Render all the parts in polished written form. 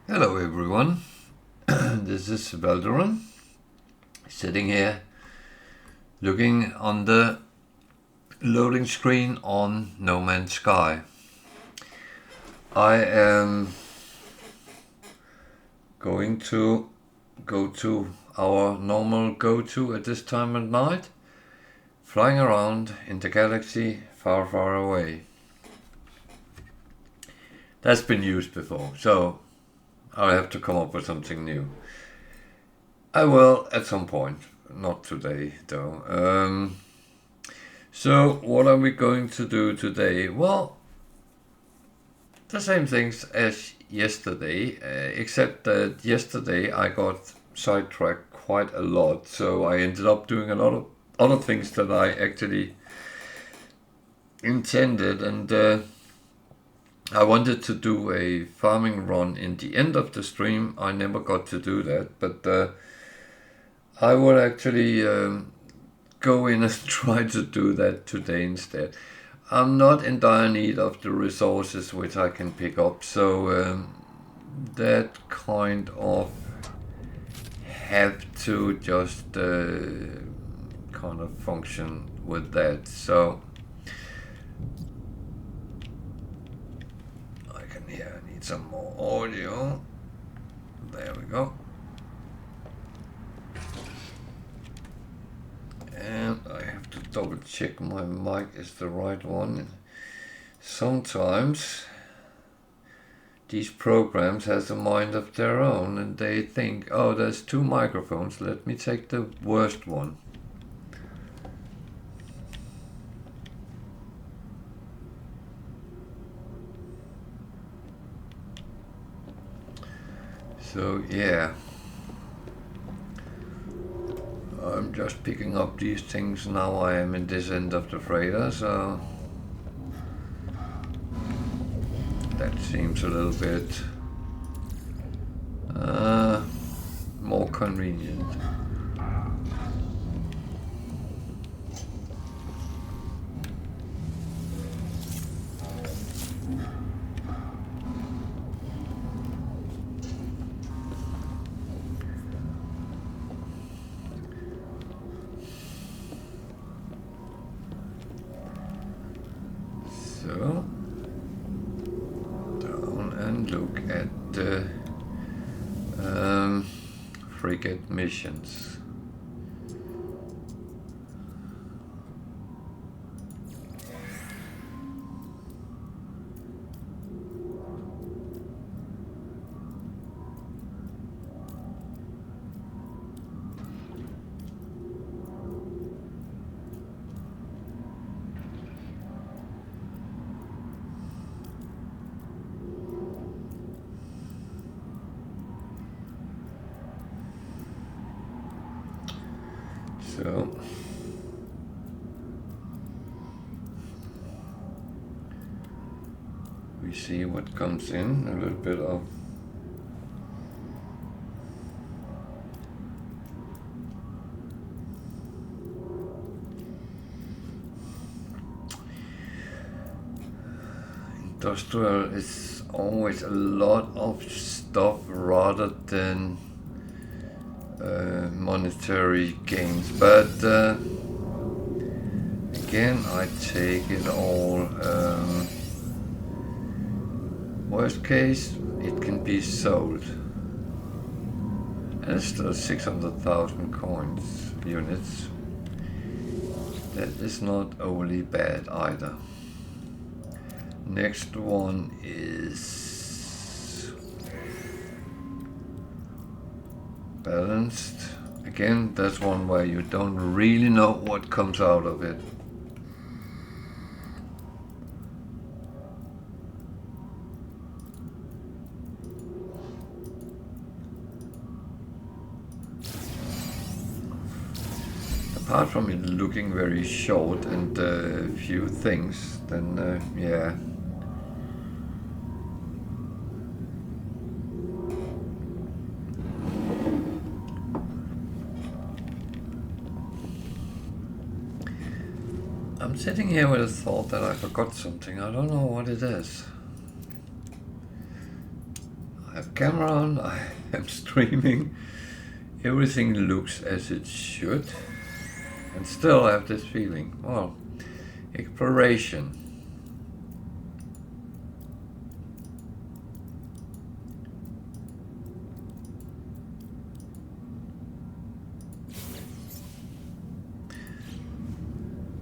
Hello everyone, this is Valderon, sitting here looking on the loading screen on No Man's Sky. I am going to go to our normal go-to at this time of night, flying around in the galaxy far, far away. That's been used before, so I have to come up with something new. I will at some point, not today though. So what are we going to do today? Well, the same things as yesterday, except that yesterday I got sidetracked quite a lot, so I ended up doing a lot of other things that I actually intended, and I wanted to do a farming run in the end of the stream. I never got to do that, but I will actually go in and try to do that today instead. I'm not in dire need of the resources which I can pick up, so that kind of have to just kind of function with that. So I need some more audio. There we go. And I have to double check my mic is the right one. Sometimes these programs has a mind of their own and they think, oh, there's two microphones, let me take the worst one. So yeah, I'm just picking up these things now. I am in this end of the freighter, so that seems a little bit more convenient. So down and look at the frigate missions. So we see what comes in, a little bit of industrial is always a lot of stuff rather than monetary gains, but again I take it all. Worst case, it can be sold, and it's still 600,000 coins units. That is not overly bad either. Next one is balanced. Again, that's one where you don't really know what comes out of it. Apart from it looking very short and few things, then yeah. I'm sitting here with a thought that I forgot something. I don't know what it is. I camera on, I am streaming. Everything looks as it should. And still I have this feeling, well, exploration.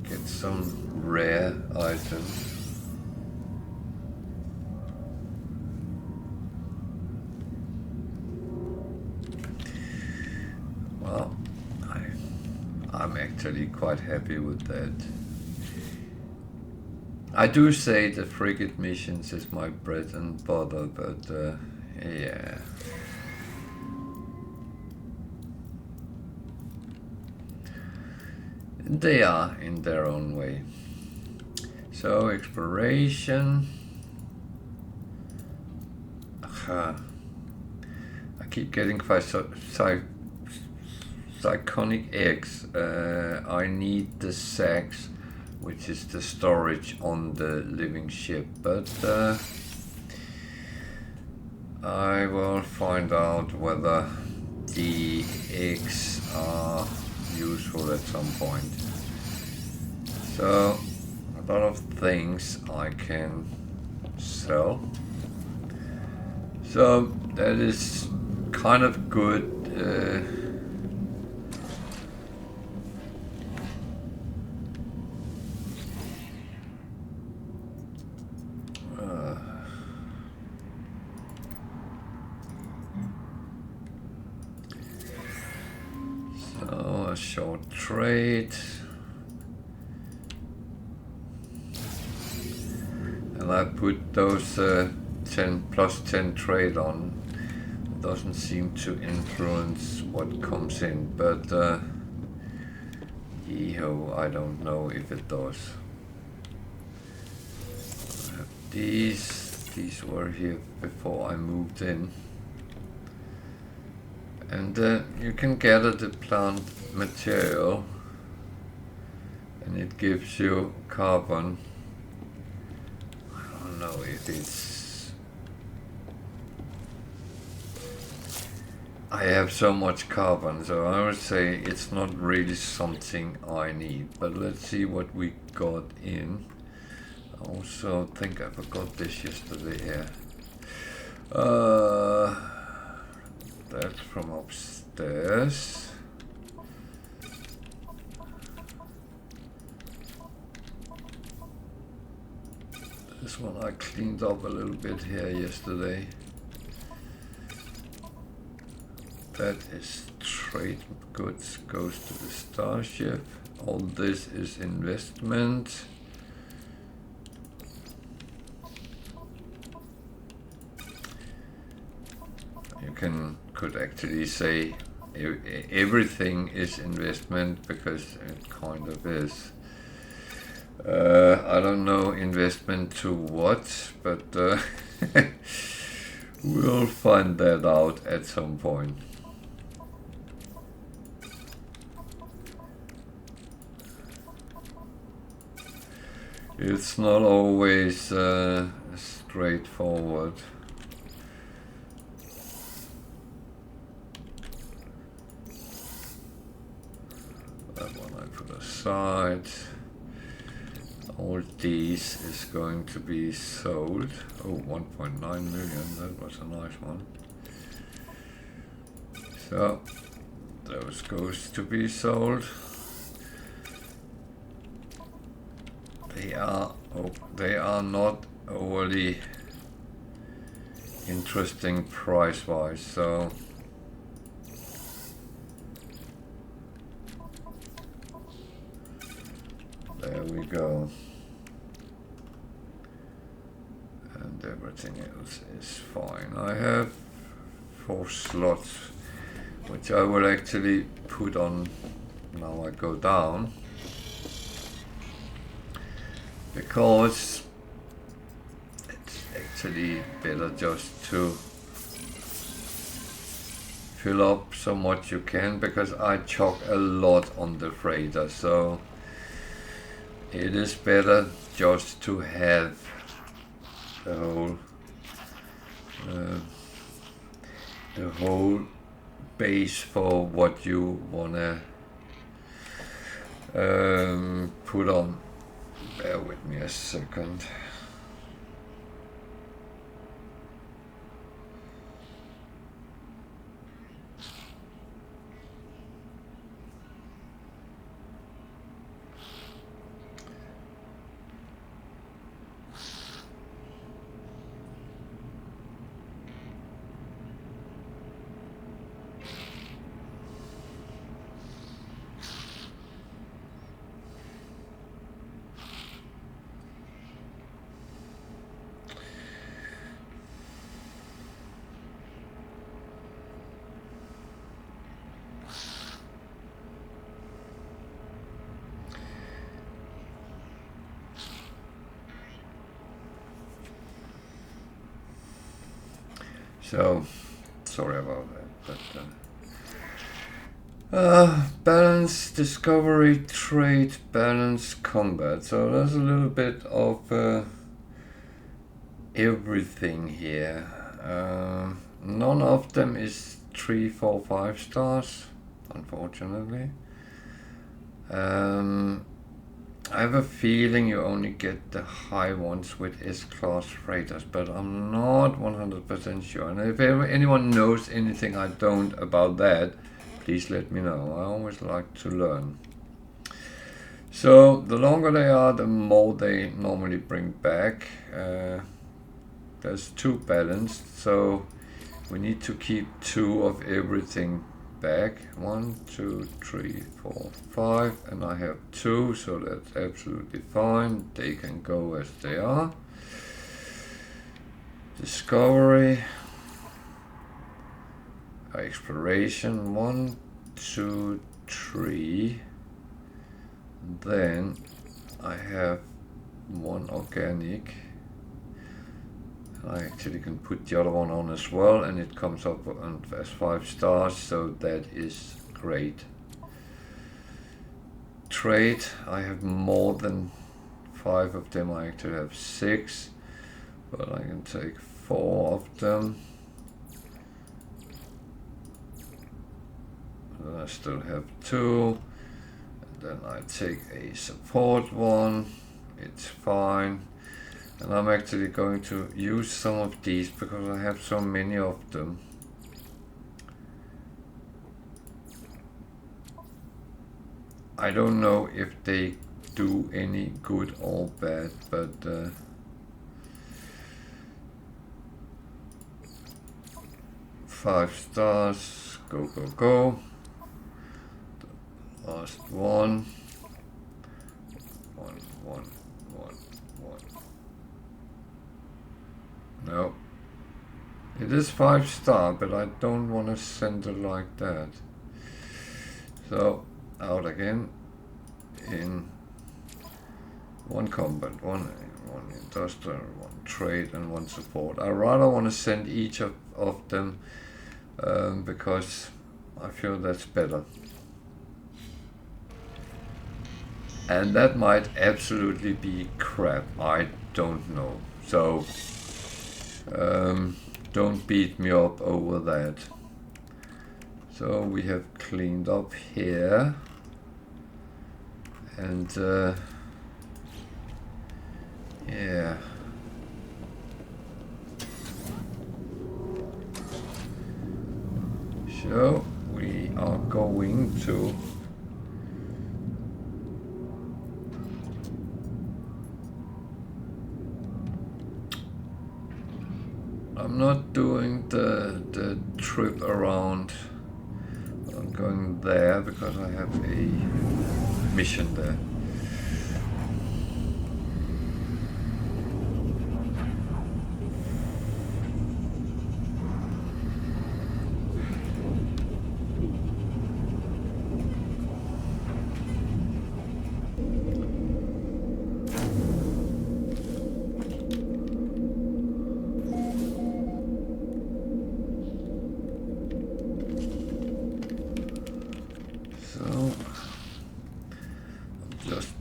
Get some rare items. Well, I'm actually quite happy with that. I do say the frigate missions is my bread and butter, but yeah. They are in their own way. So exploration. I keep getting psychonic eggs. I need the sacks, which is the storage on the living ship, but I will find out whether the eggs are useful at some point. So a lot of things I can sell. So that is kind of good. So a short trade. And I put those 10 plus 10 trade on. It doesn't seem to influence what comes in, but yeehaw, I don't know if it does. I have these were here before I moved in. And you can gather the plant material and it gives you carbon. I don't know if it's... I have so much carbon, so I would say it's not really something I need. But let's see what we got in. I also think I forgot this yesterday here. That's from upstairs. This one I cleaned up a little bit here yesterday. That is trade goods, goes to the starship. All this is investment. You could actually say everything is investment because it kind of is. I don't know investment to what, but we'll find that out at some point. It's not always straightforward. That one I put aside. All these is going to be sold. Oh, 1.9 million, that was a nice one. So, those goes to be sold. They are not overly interesting price-wise, so there we go. And everything else is fine. I have 4 slots, which I will actually put on now I go down. Because it's actually better just to fill up so much you can, because I choke a lot on the freighter, so it is better just to have the whole the whole base for what you wanna put on. Bear with me a second. So, sorry about that, but balance, discovery, trade, balance, combat. So there's a little bit of everything here. None of them is 3, 4, 5 stars, unfortunately. I have a feeling you only get the high ones with S-class freighters, but I'm not 100% sure. And if anyone knows anything I don't about that, please let me know. I always like to learn. So the longer they are, the more they normally bring back. There's 2 balanced, so we need to keep 2 of everything back. 1, 2, 3, 4, 5, and I have 2, so that's absolutely fine. They can go as they are. Discovery, exploration, 1, 2, 3. Then I have 1 organic. I actually can put the other one on as well, and it comes up as 5 stars, so that is great. Trade, I have more than 5 of them. I actually have 6, but I can take 4 of them. Then I still have 2, and then I take a support one. It's fine. And I'm actually going to use some of these because I have so many of them. I don't know if they do any good or bad, but 5 stars, go, go, go. The last one. 1, 1, 1, 1. No. It is 5 star, but I don't want to send it like that. So, out again. In 1 combat, 1 industrial, 1 trade, and 1 support. I rather want to send each of them because I feel that's better. And that might absolutely be crap. I don't know. So don't beat me up over that. So we have cleaned up here, and yeah. So we are going to I'm not doing the trip around. I'm going there because I have a mission there.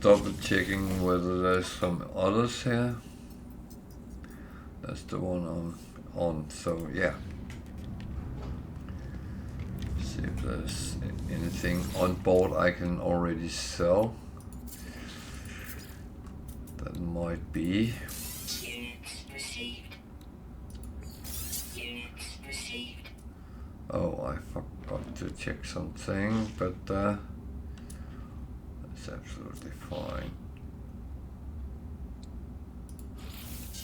Double checking whether there's some others here. That's the one I'm on, so yeah. See if there's anything on board I can already sell. That might be. Units received. Units received. Oh, I forgot to check something, but that's absolutely fine.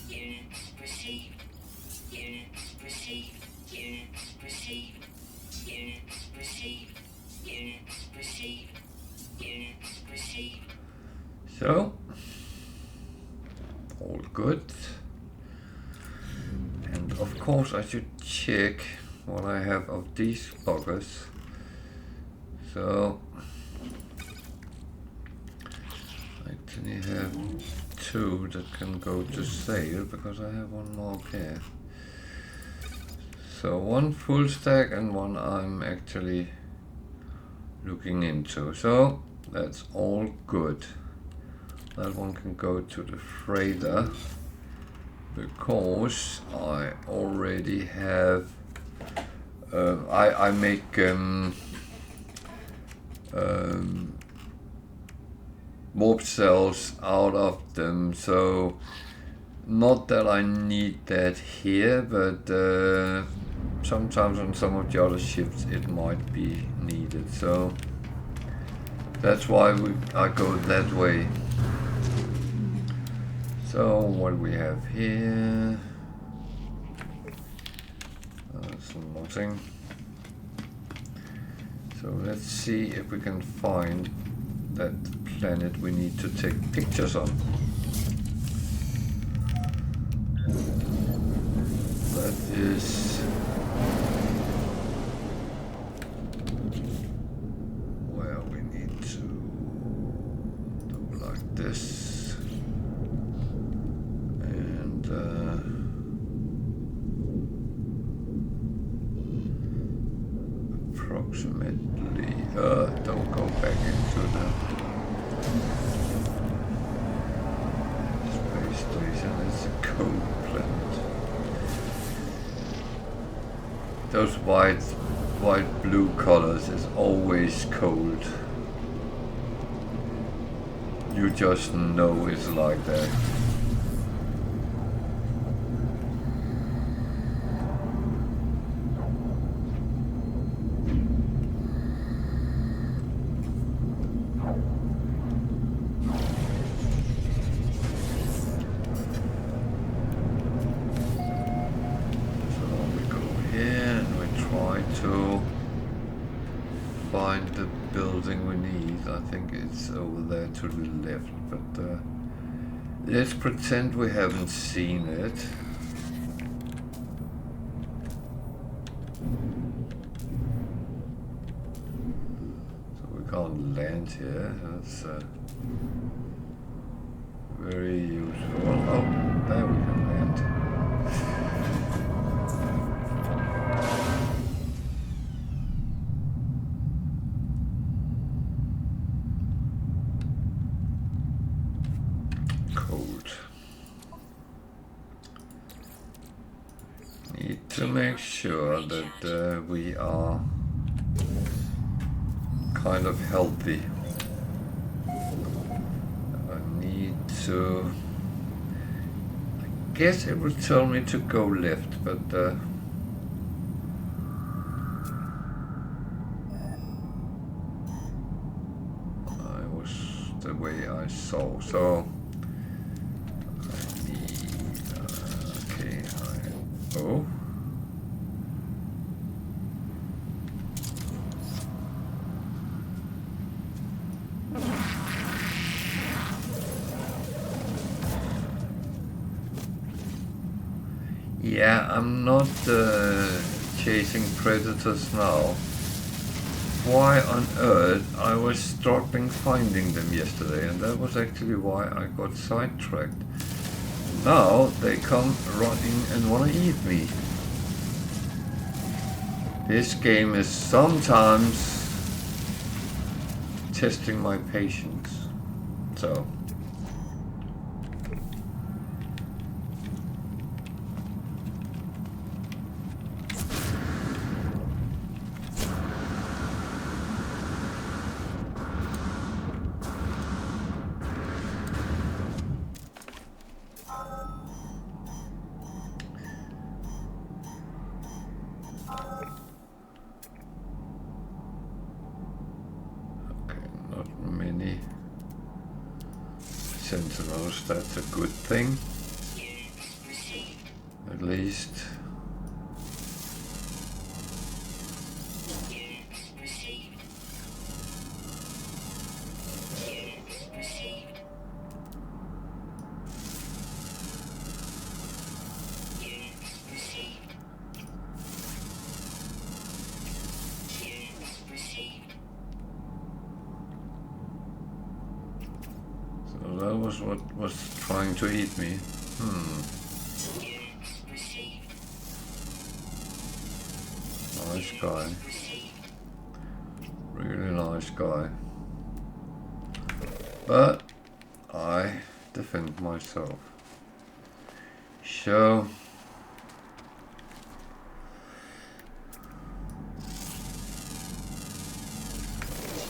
Units received. Units received. Units received. Units received. Units received. Units received. So, all good. And of course I should check what I have of these buggers. So, I actually have 2 that can go to sale because I have 1 more pair. So 1 full stack and 1 I'm actually looking into. So that's all good. That one can go to the freighter because I already have I make warp cells out of them, so not that I need that here, but sometimes on some of the other ships it might be needed, so that's why I go that way. So what we have here, that's nothing. So let's see if we can find that planet we need to take pictures on. That is where we need to do like this. And approximately, don't go back into the space station, it's a cold planet. Those white blue colors is always cold. You just know it's like that. Over there to the left, but let's pretend we haven't seen it. So we can't land here. That's very useful. Oh, there we can land. To make sure that we are kind of healthy. I need to, I guess it would tell me to go left, but I was the way I saw, so I need, okay, oh. Yeah, I'm not chasing predators now. Why on earth I was struggling finding them yesterday, and that was actually why I got sidetracked. Now they come running and want to eat me. This game is sometimes testing my patience. So. sentinels, that's a good thing. Units received. At least. Units received. Units received. Units received. Units received. So that was what was trying to eat me. Units received. Nice guy. Received. Really nice guy. But I defend myself. So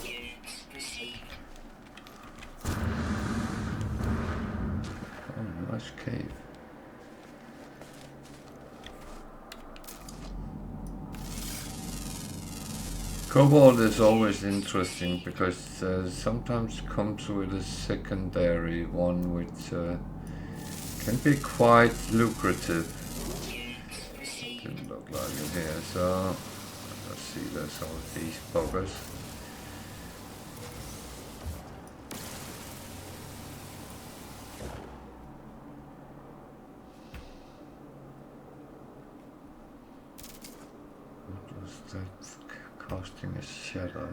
Units received. oh, nice cave. Cobalt is always interesting because sometimes comes with a secondary one which can be quite lucrative. Units received. Didn't look like it here, so let's see, there's all these buggers. What was that? Casting a shadow.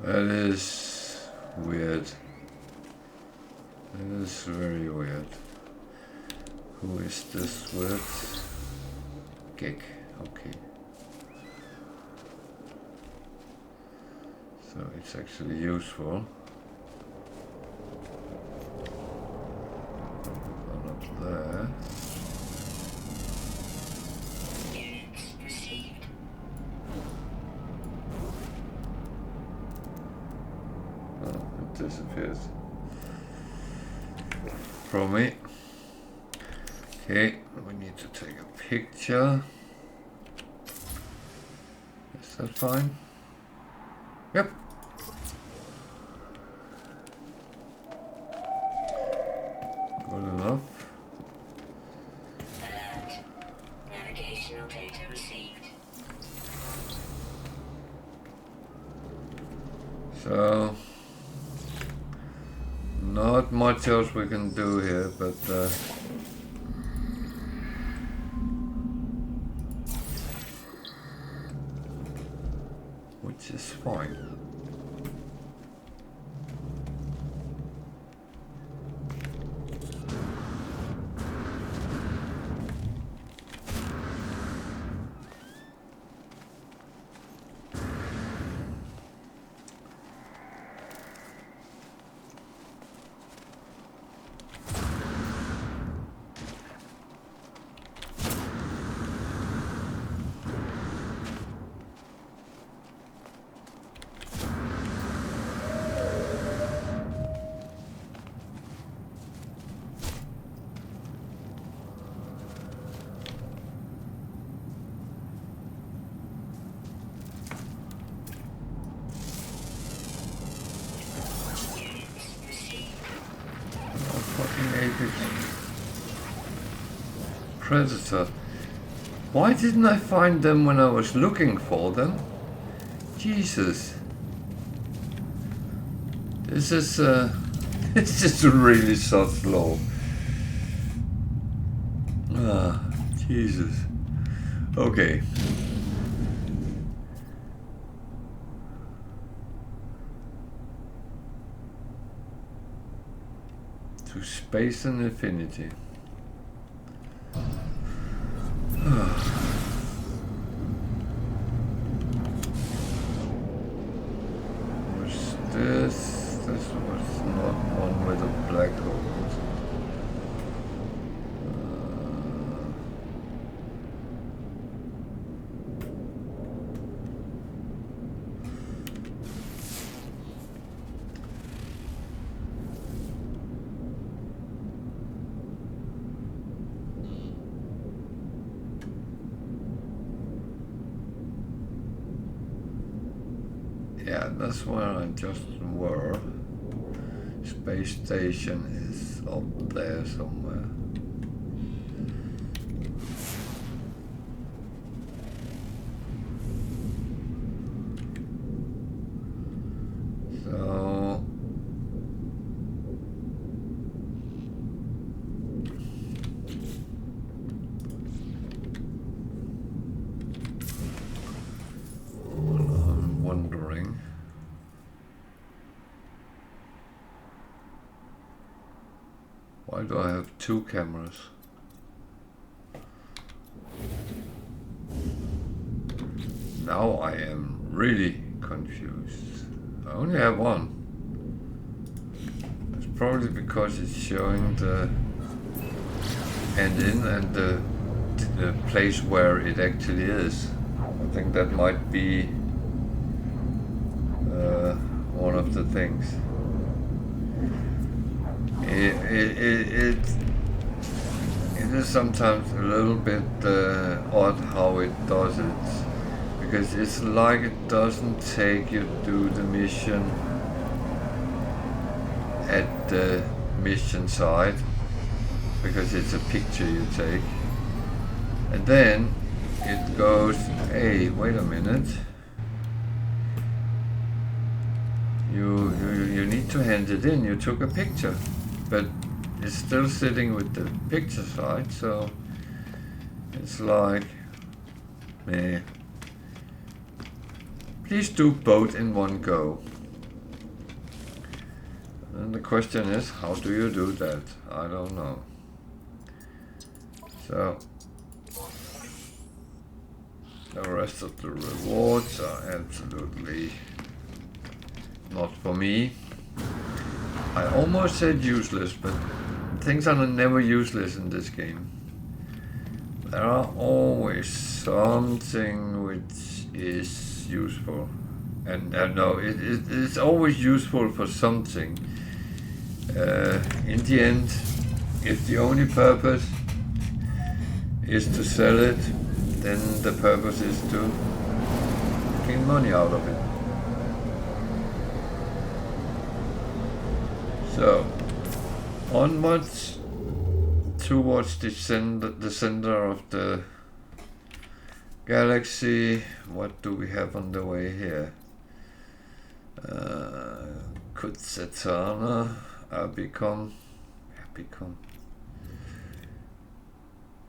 That is weird. That is very weird. Who is this with? Gig. Okay. So it's actually useful. One up there. Units received. Oh, it disappears from me. Okay, we need to take a picture. Is that fine? Yep. Good enough. Alert. Navigational data received. So, not much else we can do here, but which is fine. Predator. Why didn't I find them when I was looking for them? Jesus. This is this is really so slow. Ah, Jesus. Okay. To space and infinity. What's this? This was not one with a black hole. Yeah, that's where I just were. Space station is up there somewhere. So I'm wondering. Why do I have two cameras? Now I am really confused. I only have one. It's probably because it's showing the end in and the place where it actually is. I think that might be one of the things. It is sometimes a little bit odd how it does it, because it's like it doesn't take you to the mission at the mission site, because it's a picture you take, and then it goes, hey, wait a minute, you need to hand it in, you took a picture, but it's still sitting with the picture side, so it's like, meh. Please do both in one go. And the question is, how do you do that? I don't know. So the rest of the rewards are absolutely not for me. I almost said useless, but things are never useless in this game. There are always something which is useful. And no, it's always useful for something. In the end, if the only purpose is to sell it, then the purpose is to get money out of it. So, onwards towards the center of the galaxy. What do we have on the way here? Kutsetana, Abicom.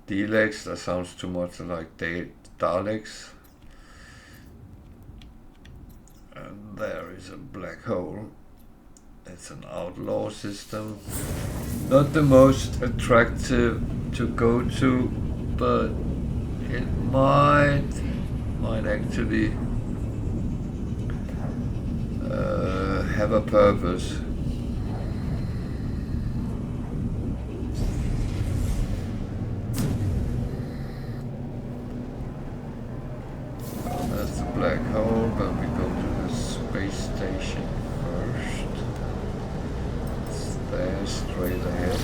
Delex, that sounds too much like Daleks. And there is a black hole. It's an outlaw system. Not the most attractive to go to, but it might actually have a purpose. That's the black hole, but we go to the space station first. It's there, straight ahead.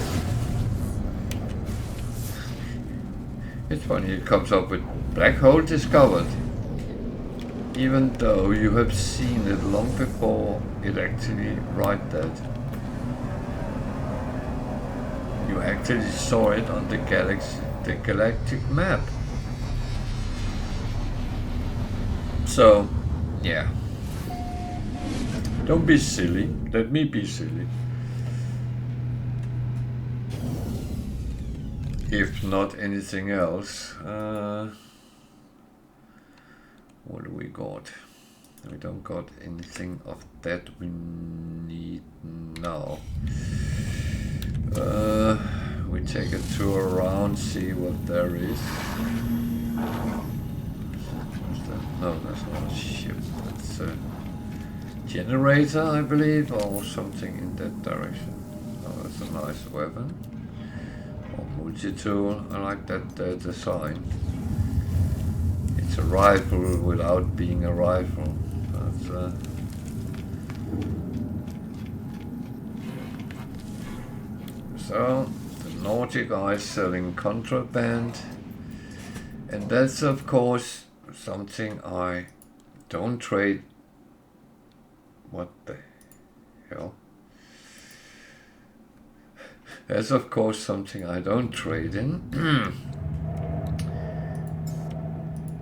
It's funny, it comes up with black hole discovered, even though you have seen it long before it actually write that. You actually saw it on the galactic map. So, yeah. Don't be silly. Let me be silly. If not anything else, what do we got? We don't got anything of that we need now. We take a tour around, see what there is. No, that's not a ship. That's a generator, I believe, or something in that direction. Oh, that's a nice weapon. Or multi-tool. I like that design. It's a rifle without being a rifle. That's, so, the naughty guy selling contraband. And that's, of course, something I don't trade What the hell? That's of course something I don't trade in.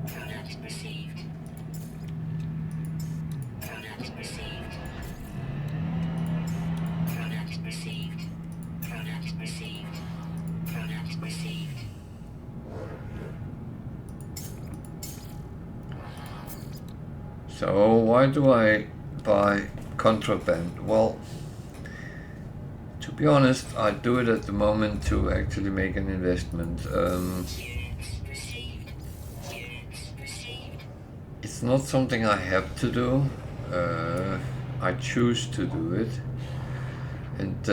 Product received. Product received. Product received. Product received. Product received. So why do I buy contraband? Well, to be honest, I do it at the moment to actually make an investment. Units received. Units received. It's not something I have to do. I choose to do it. And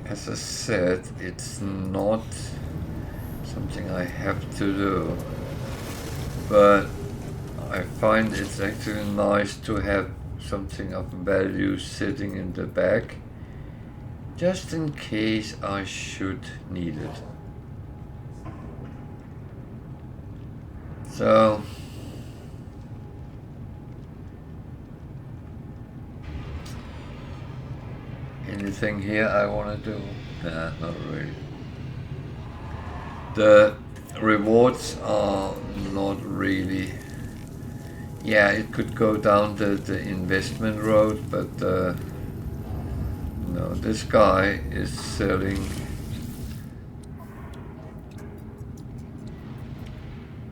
as I said, it's not something I have to do. But I find it's actually nice to have something of value sitting in the back, just in case I should need it. So anything here I want to do? Nah, not really. The rewards are not really. Yeah, it could go down the investment road, but no, this guy is selling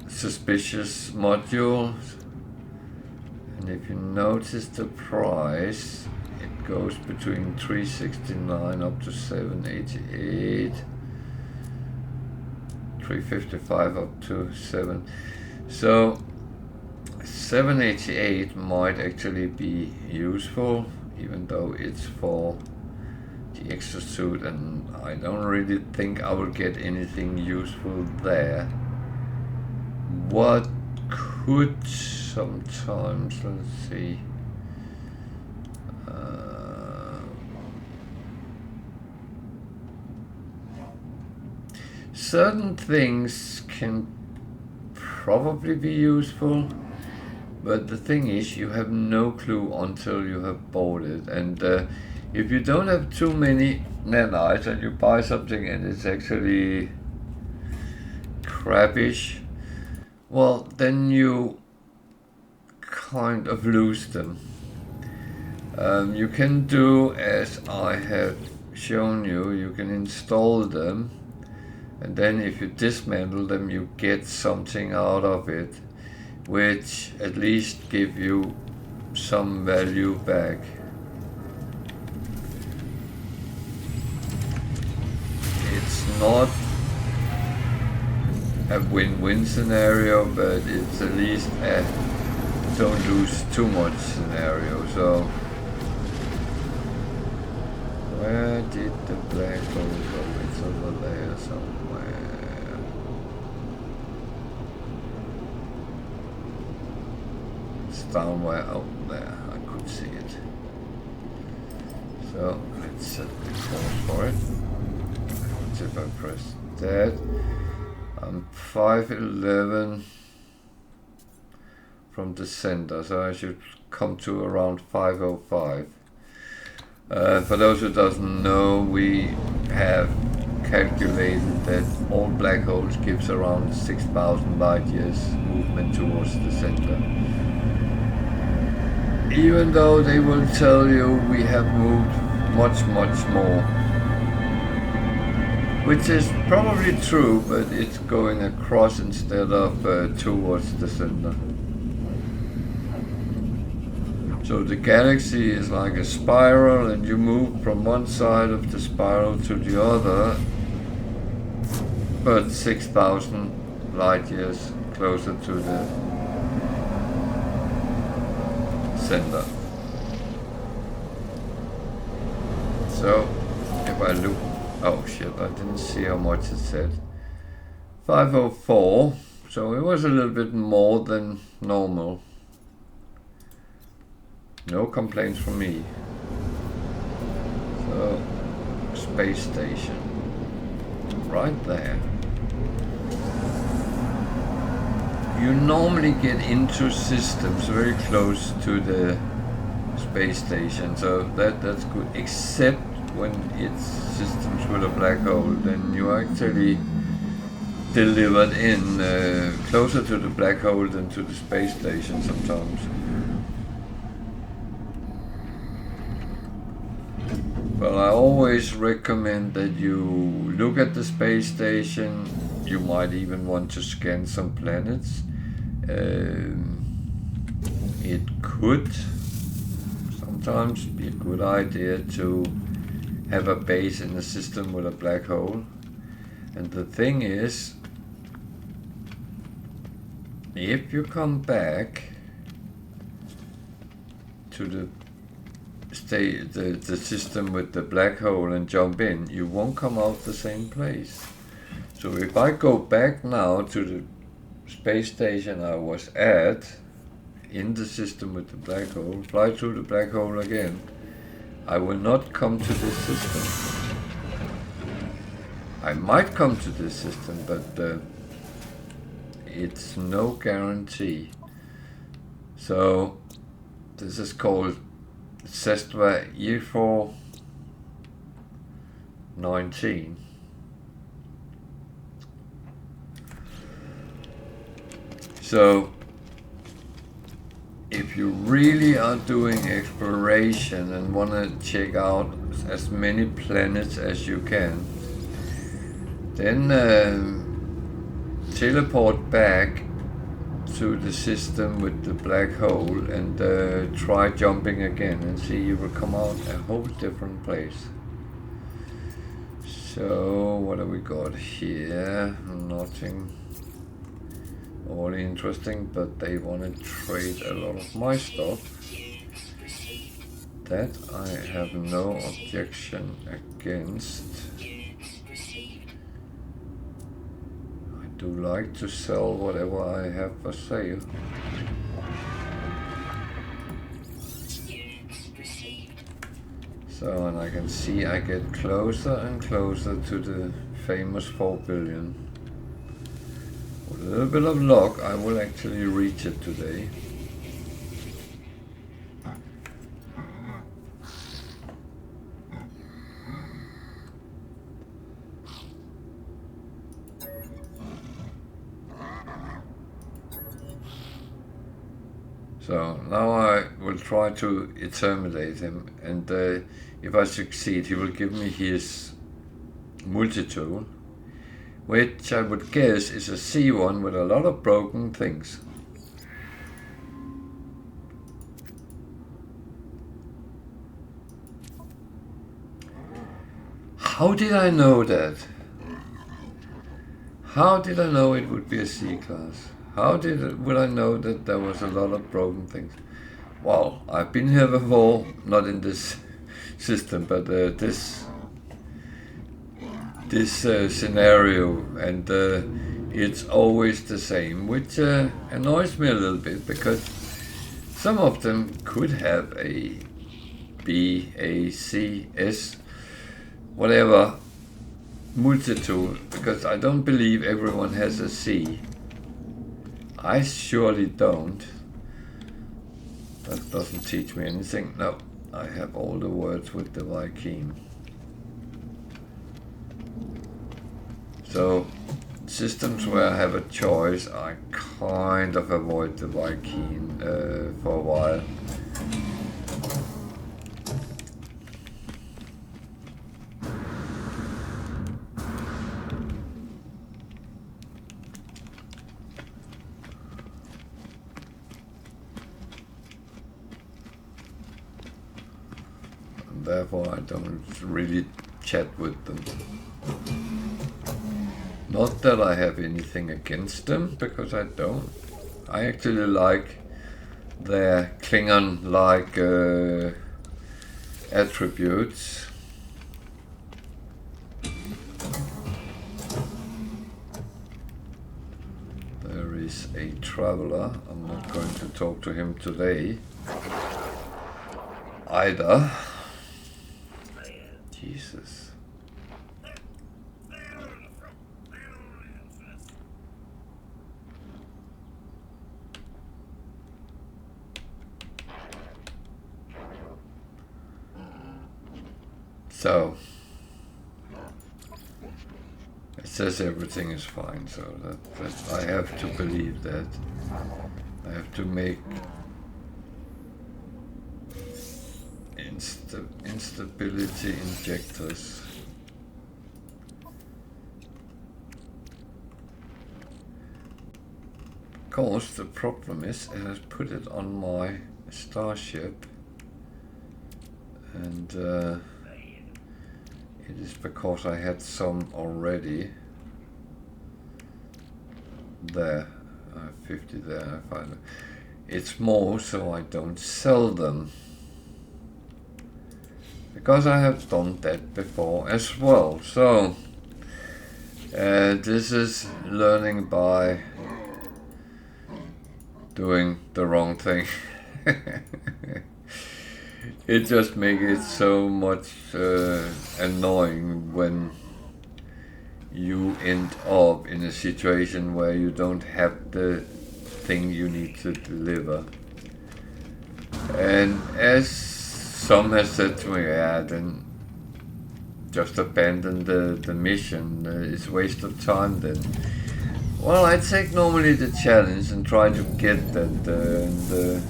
suspicious modules, and if you notice the price, it goes between 369 up to 788, 355 up to 7. So 788 might actually be useful, even though it's for the extra suit, and I don't really think I will get anything useful there. What could sometimes, let's see, certain things can probably be useful, but the thing is, you have no clue until you have bought it. And if you don't have too many nanites and you buy something and it's actually crappish, well, then you kind of lose them. You can do as I have shown you. You can install them, and then if you dismantle them, you get something out of it, which at least give you some value back. It's not a win-win scenario, but it's at least a don't lose too much scenario. So where did the black hole go? It's over there somewhere. It's somewhere out there. I could see it. So let's set the course for it. If I press that, I'm 511 from the center, so I should come to around 505. For those who doesn't know, we have calculated that all black holes gives around 6,000 light years movement towards the center. Even though they will tell you we have moved much more. Which is probably true, but it's going across instead of towards the center. So the galaxy is like a spiral, and you move from one side of the spiral to the other, but 6,000 light years closer to the center. So if I look, oh shit, I didn't see how much it said. 504, so it was a little bit more than normal. No complaints from me. So, space station. Right there. you normally get into systems very close to the space station, so that's good. Except when it's systems with a black hole, then you actually delivered in closer to the black hole than to the space station sometimes. Well, I always recommend that you look at the space station. You might even want to scan some planets. It could sometimes be a good idea to have a base in a system with a black hole. And the thing is, if you come back to the system with the black hole and jump in, you won't come out the same place. So if I go back now to the space station I was at, in the system with the black hole, fly through the black hole again, I will not come to this system. I might come to this system, but it's no guarantee. So this is called Sestva E419. So if you really are doing exploration and want to check out as many planets as you can, then teleport back to the system with the black hole and try jumping again and see you will come out a whole different place. So what have we got here? Nothing all interesting, but they want to trade a lot of my stuff. That I have no objection against. I do like to sell whatever I have for sale. So, and I can see I get closer and closer to the famous 4 billion. With a little bit of luck, I will actually reach it today. So now I will try to terminate him, and if I succeed, he will give me his multi-tool, which I would guess is a C1 with a lot of broken things. How did I know that? How did I know it would be a C-class? How would I know that there was a lot of broken things? Well, I've been here before, not in this system, but this scenario, and it's always the same, which annoys me a little bit, because some of them could have a B, A, C, S, whatever multi-tool, because I don't believe everyone has a C. I surely don't. That doesn't teach me anything. No, I have all the words with the Viking. So, systems where I have a choice, I kind of avoid the Viking for a while. Therefore, I don't really chat with them. Not that I have anything against them, because I don't. I actually like their Klingon-like attributes. There is a traveler. I'm not going to talk to him today either. Jesus. So it says everything is fine, so that I have to believe that. I have to make instability injectors. Of course, the problem is it has put it on my starship, and it is because I had some already there. I have 50 there. I find it's more so I don't sell them, because I have done that before as well. So this is learning by doing the wrong thing. It just makes it so much annoying when you end up in a situation where you don't have the thing you need to deliver. And as some has said to me, yeah, then just abandon the mission. It's a waste of time then. Well, I take normally the challenge and try to get that.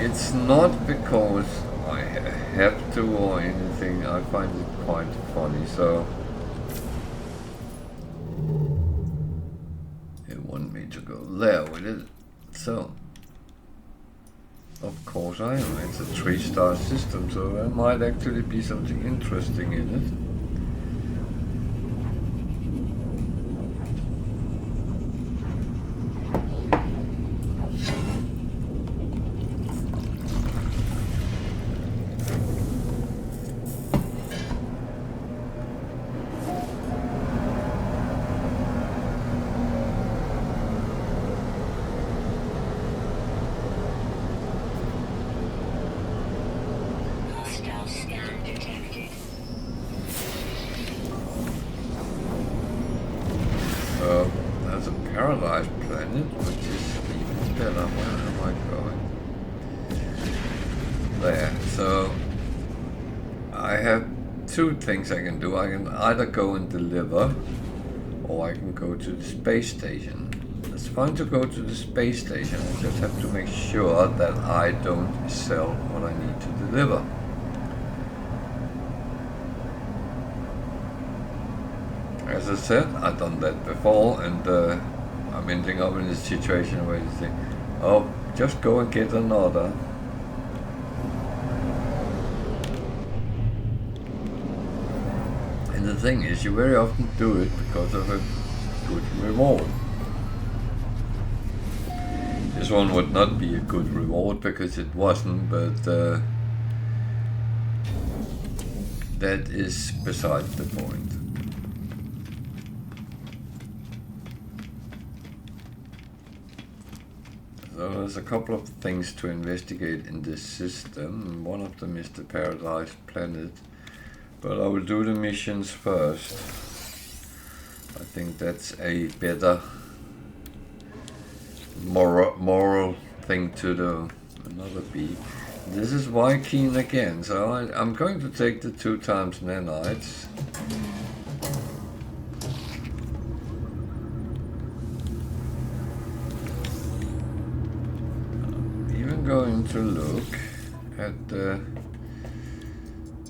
It's not because I have to or anything. I find it quite funny. So they want me to go there with it. So of course I am. It's a 3-star system, so there might actually be something interesting in it. Hostile scan detected. So there's a paradise planet, which is even better. Where am I going? There. So I have 2 things I can do. I can either go and deliver, or I can go to the space station. It's fine to go to the space station. I just have to make sure that I don't sell what I need to deliver. As I said, I've done that before, and I'm ending up in a situation where you think, oh, just go and get another. And the thing is, you very often do it because of a good reward. This one would not be a good reward because it wasn't, but that is besides the point. So there's a couple of things to investigate in this system. One of them is the Paradise Planet, but I will do the missions first. I think that's a better moral thing to do. Another B. This is Viking again, so I'm going to take the 2 times nanites. I'm going to look at the...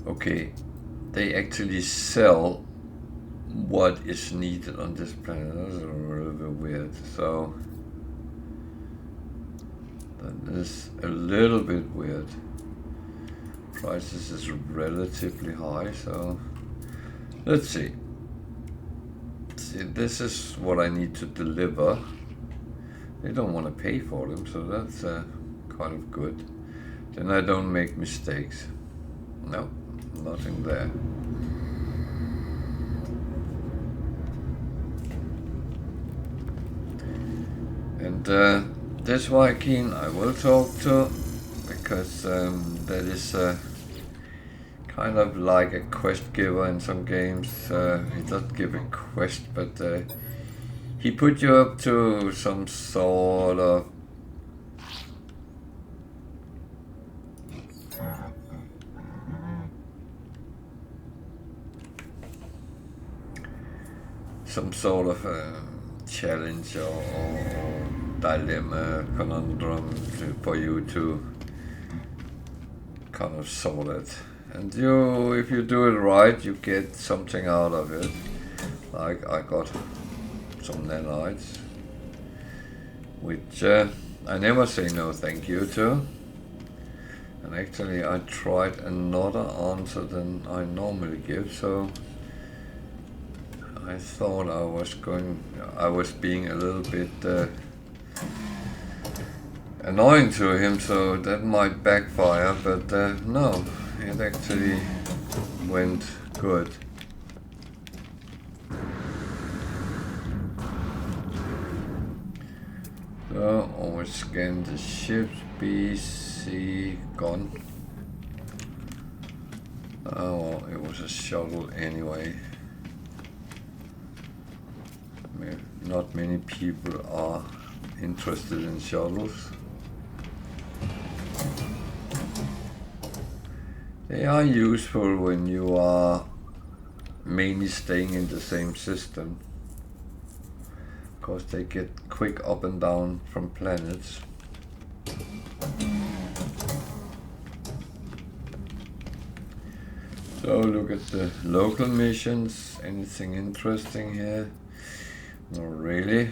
Okay, they actually sell what is needed on this planet. That's a little bit weird. So that is a little bit weird. Prices is relatively high, so let's see. See, this is what I need to deliver. They don't want to pay for them, so that's kind of good. Then I don't make mistakes. No, nothing there. And this Viking I will talk to, because that is kind of like a quest giver in some games. He doesn't give a quest, but he put you up to some sort of some sort of challenge or dilemma, conundrum for you to kind of sort it. And you, if you do it right, you get something out of it. Like I got some nanites, which I never say no thank you to. And actually I tried another answer than I normally give, so I thought I was being a little bit annoying to him, so that might backfire, but no, it actually went good. So, always scan the ships, BC, gone. Oh, well, it was a shuttle anyway. Not many people are interested in shuttles. They are useful when you are mainly staying in the same system, because they get quick up and down from planets. So look at the local missions. Anything interesting here? Not really.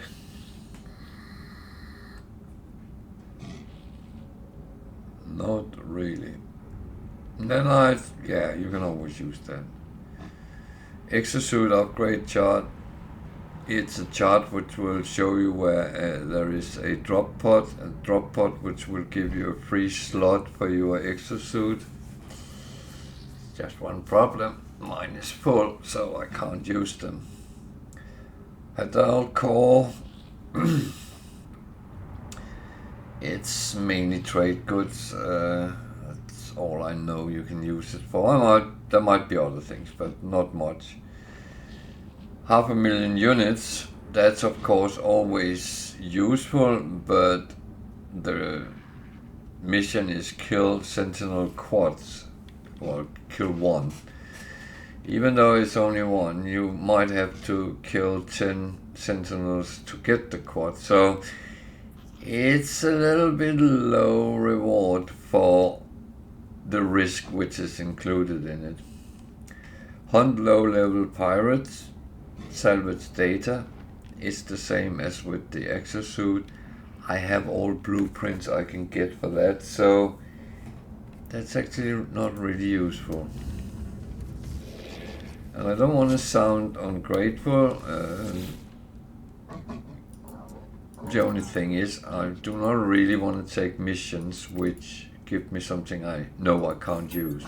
Not really. Then yeah, you can always use that. Exosuit upgrade chart. It's a chart which will show you where there is a drop pod which will give you a free slot for your exosuit. Just one problem, mine is full, so I can't use them. Adult core. It's mainly trade goods. That's all I know you can use it for. There might be other things, but not much. 500,000 units. That's of course always useful, but the mission is kill Sentinel quads, or kill one. Even though it's only one, you might have to kill 10 Sentinels to get the quad. So it's a little bit low reward for the risk which is included in it. Hunt low-level pirates, salvage data. It's the same as with the exosuit. I have all blueprints I can get for that, so that's actually not really useful. And I don't want to sound ungrateful. The only thing is, I do not really want to take missions which give me something I know I can't use.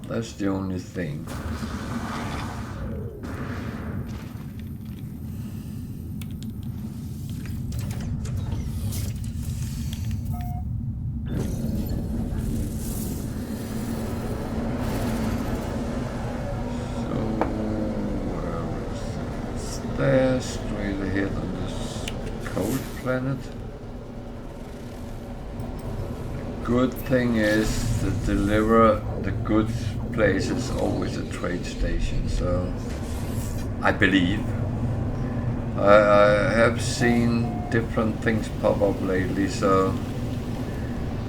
That's the only thing. There, straight ahead on this cold planet. The good thing is to deliver the goods place is always a trade station, so I believe. I have seen different things pop up lately, so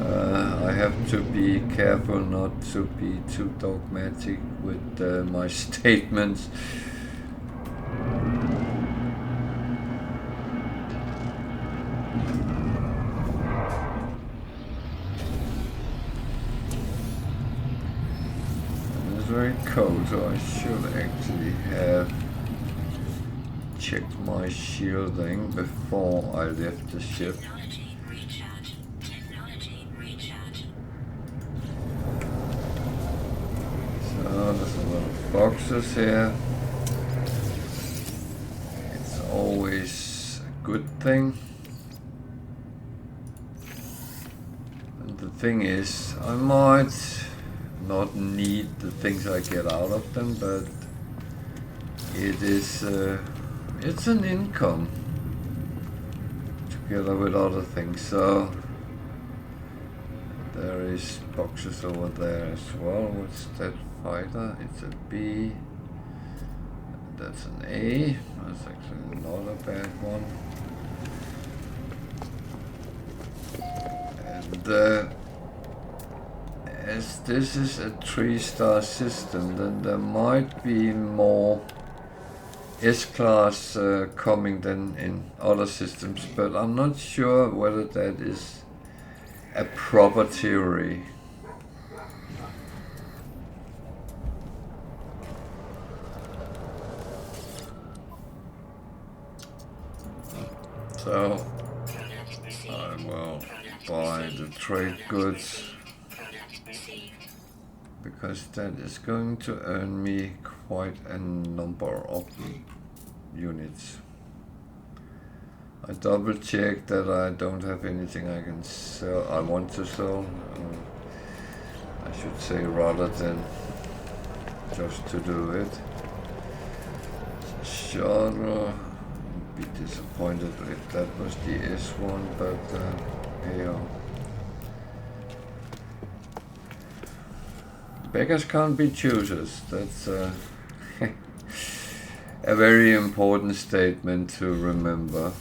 I have to be careful not to be too dogmatic with my statements. Very cold, so I should actually have checked my shielding before I left the ship. Technology recharge. Technology recharge. So there's a lot of boxes here. It's always a good thing. And the thing is, I might not need the things I get out of them, but it is it's an income together with other things, so There is boxes over there as well. What's that fighter? It's a B. That's an A. That's actually not a bad one. And as this is a 3-star system, then there might be more S-class coming than in other systems, but I'm not sure whether that is a proper theory. So I will buy the trade goods, because that is going to earn me quite a number of units. I double check that I don't have anything I can sell, I want to sell, I should say, rather than just to do it. Shuttle, I'd be disappointed if that was the S1, but yeah. Beggars can't be choosers. That's a very important statement to remember.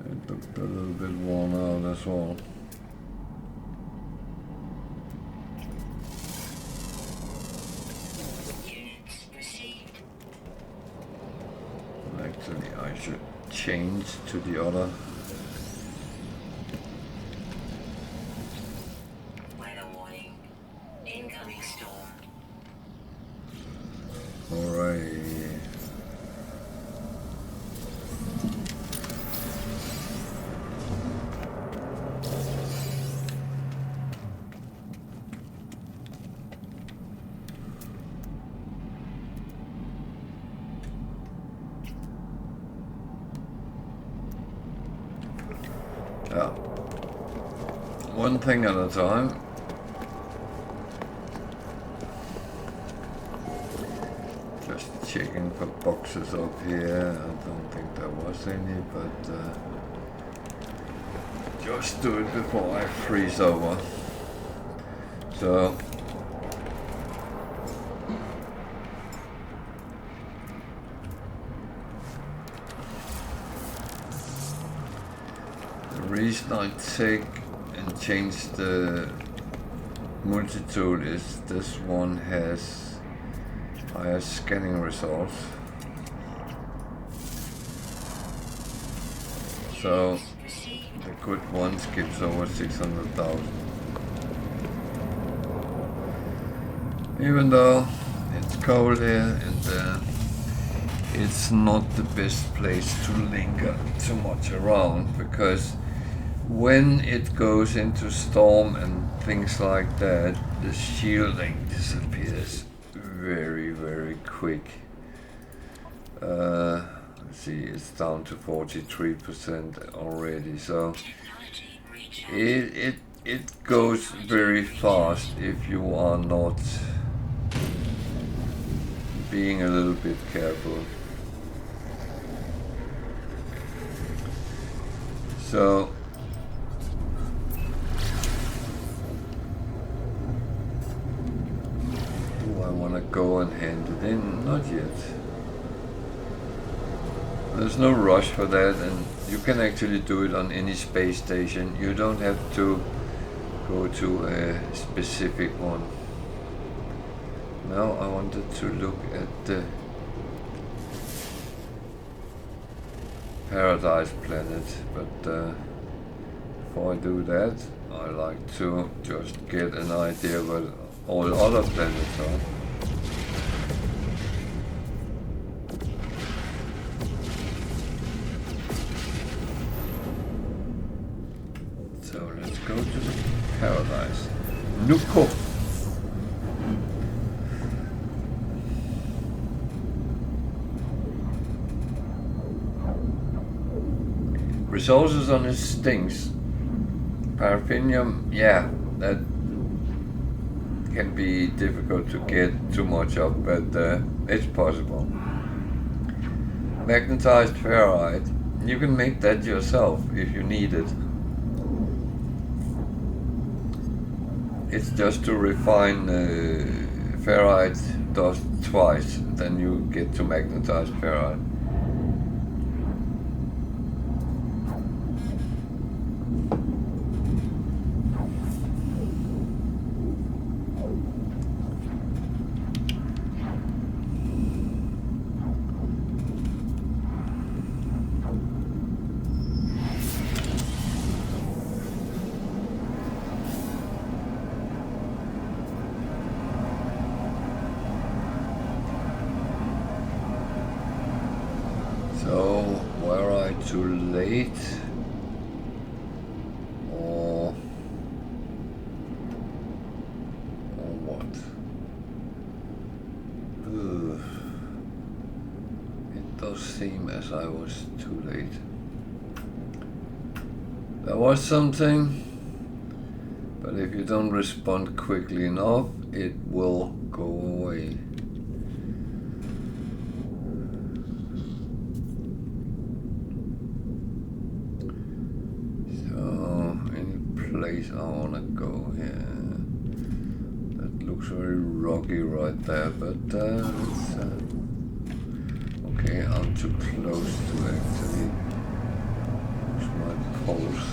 It looked a little bit worn out as well. Actually, I should change to the other. Weather warning. Incoming storm. Alright. Yeah. One thing at a time. Just checking for boxes up here. I don't think there was any, but just do it before I freeze over. So the reason I take and change the multi-tool is this one has higher scanning results. So the good ones gives over 600,000. Even though it's cold here and it's not the best place to linger too much around, because when it goes into storm and things like that, the shielding disappears very, very quick. Let's see, it's down to 43% already, so it goes very fast if you are not being a little bit careful. So do I want to go and hand it in? Not yet. There's no rush for that, and you can actually do it on any space station. You don't have to go to a specific one. Now I wanted to look at the Paradise planet, but before I do that, I like to just get an idea what all other planets are. So let's go to the Paradise. Nuko! Resources on it stinks. Paraffinium, yeah, that can be difficult to get too much of, but it's possible. Magnetized ferrite, you can make that yourself if you need it. It's just to refine ferrite dust twice, then you get to magnetized ferrite. So, were I too late? Or what? Ugh. It does seem as I was too late. There was something, but if you don't respond quickly enough, it will go away. Place I wanna go here. That looks very rocky right there, but it's okay. I'm too close to actually use my pulse.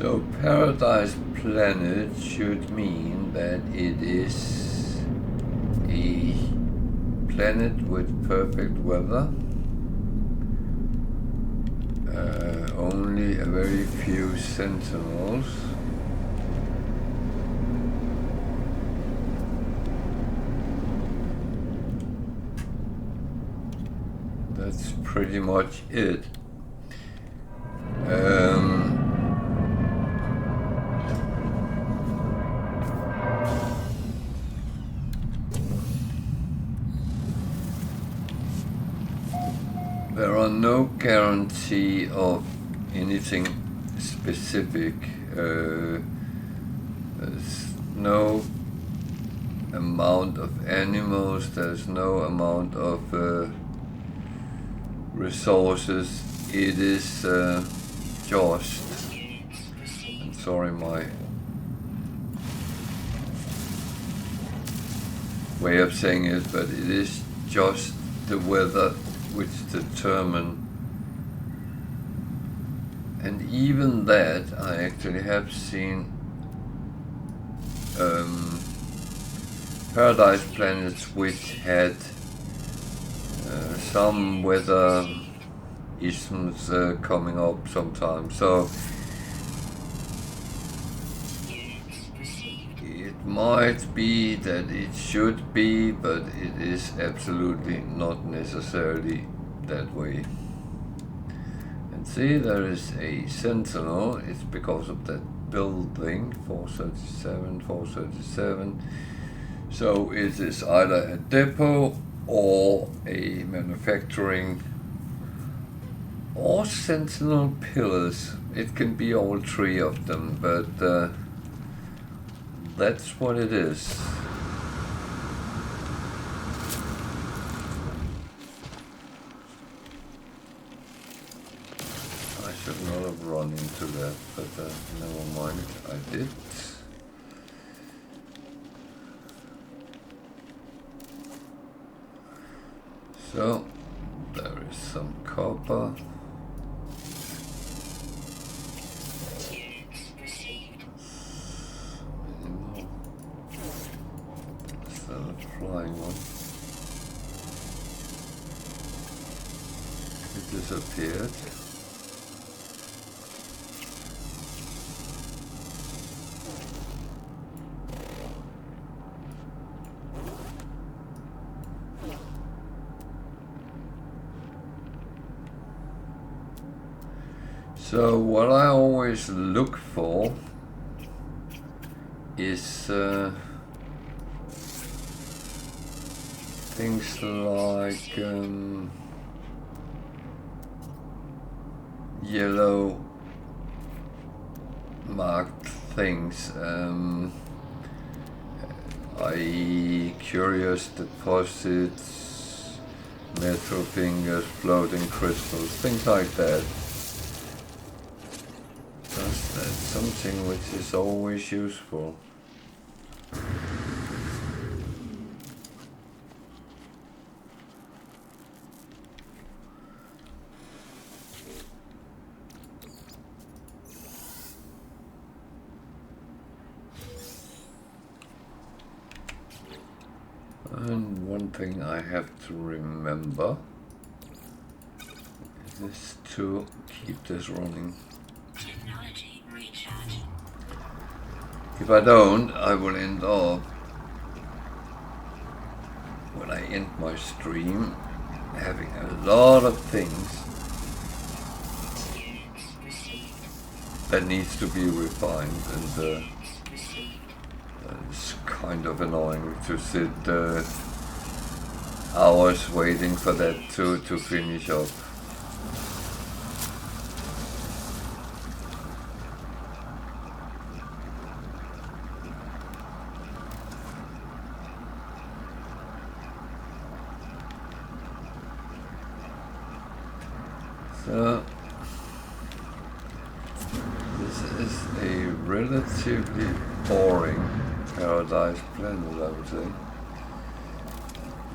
So Paradise Planet should mean that it is a planet with perfect weather. Only a very few sentinels. That's pretty much it. There are no guarantee of anything specific. There's no amount of animals, there's no amount of resources. It is just, I'm sorry, my way of saying it, but it is just the weather which determine, and even that I actually have seen paradise planets which had some weather issues coming up sometimes, so it might be that it should be, but it is absolutely not necessarily that way. And see, there is a sentinel. It's because of that building, 437. So it is either a depot or a manufacturing or sentinel pillars. It can be all three of them, but that's what it is. I should not have run into that, but never mind, I did. So, there is some copper. Flying one. It disappeared. So what I always look for is things like yellow marked things, i.e. curious deposits, metal fingers, floating crystals, things like that. That's something which is always useful. And one thing I have to remember is to keep this running. Technology recharge. If I don't, I will end up, when I end my stream, having a lot of things that needs to be refined, and it's kind of annoying to sit hours waiting for that to finish up. So this is a relatively boring paradise planet, I would say.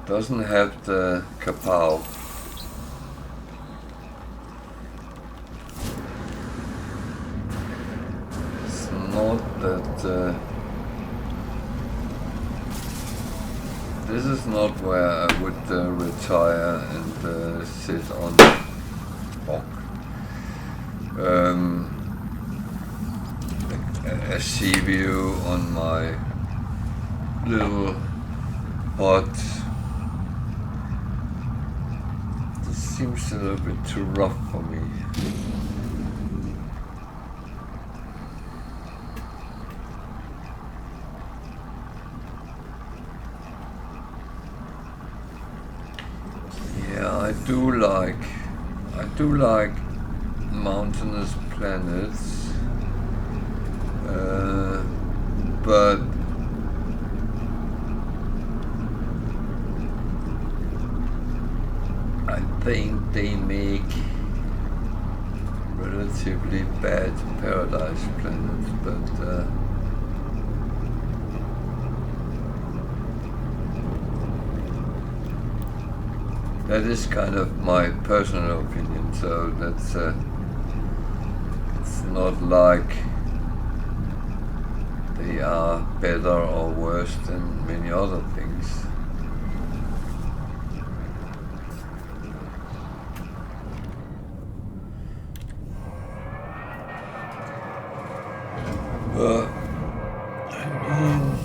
Doesn't have the kapow. It's not that. This is not where I would retire and sit on rock. A sea view on my little hut. This seems a little bit too rough for me. Yeah, I do like mountainous planets, but I think they make relatively bad paradise planets, but that is kind of my personal opinion, so that's it's not like they are better or worse than many other things. But I mean,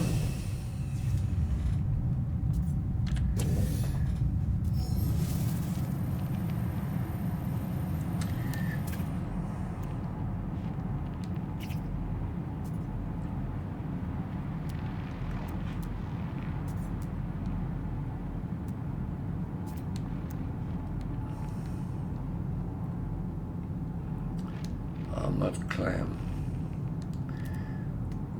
armored clam.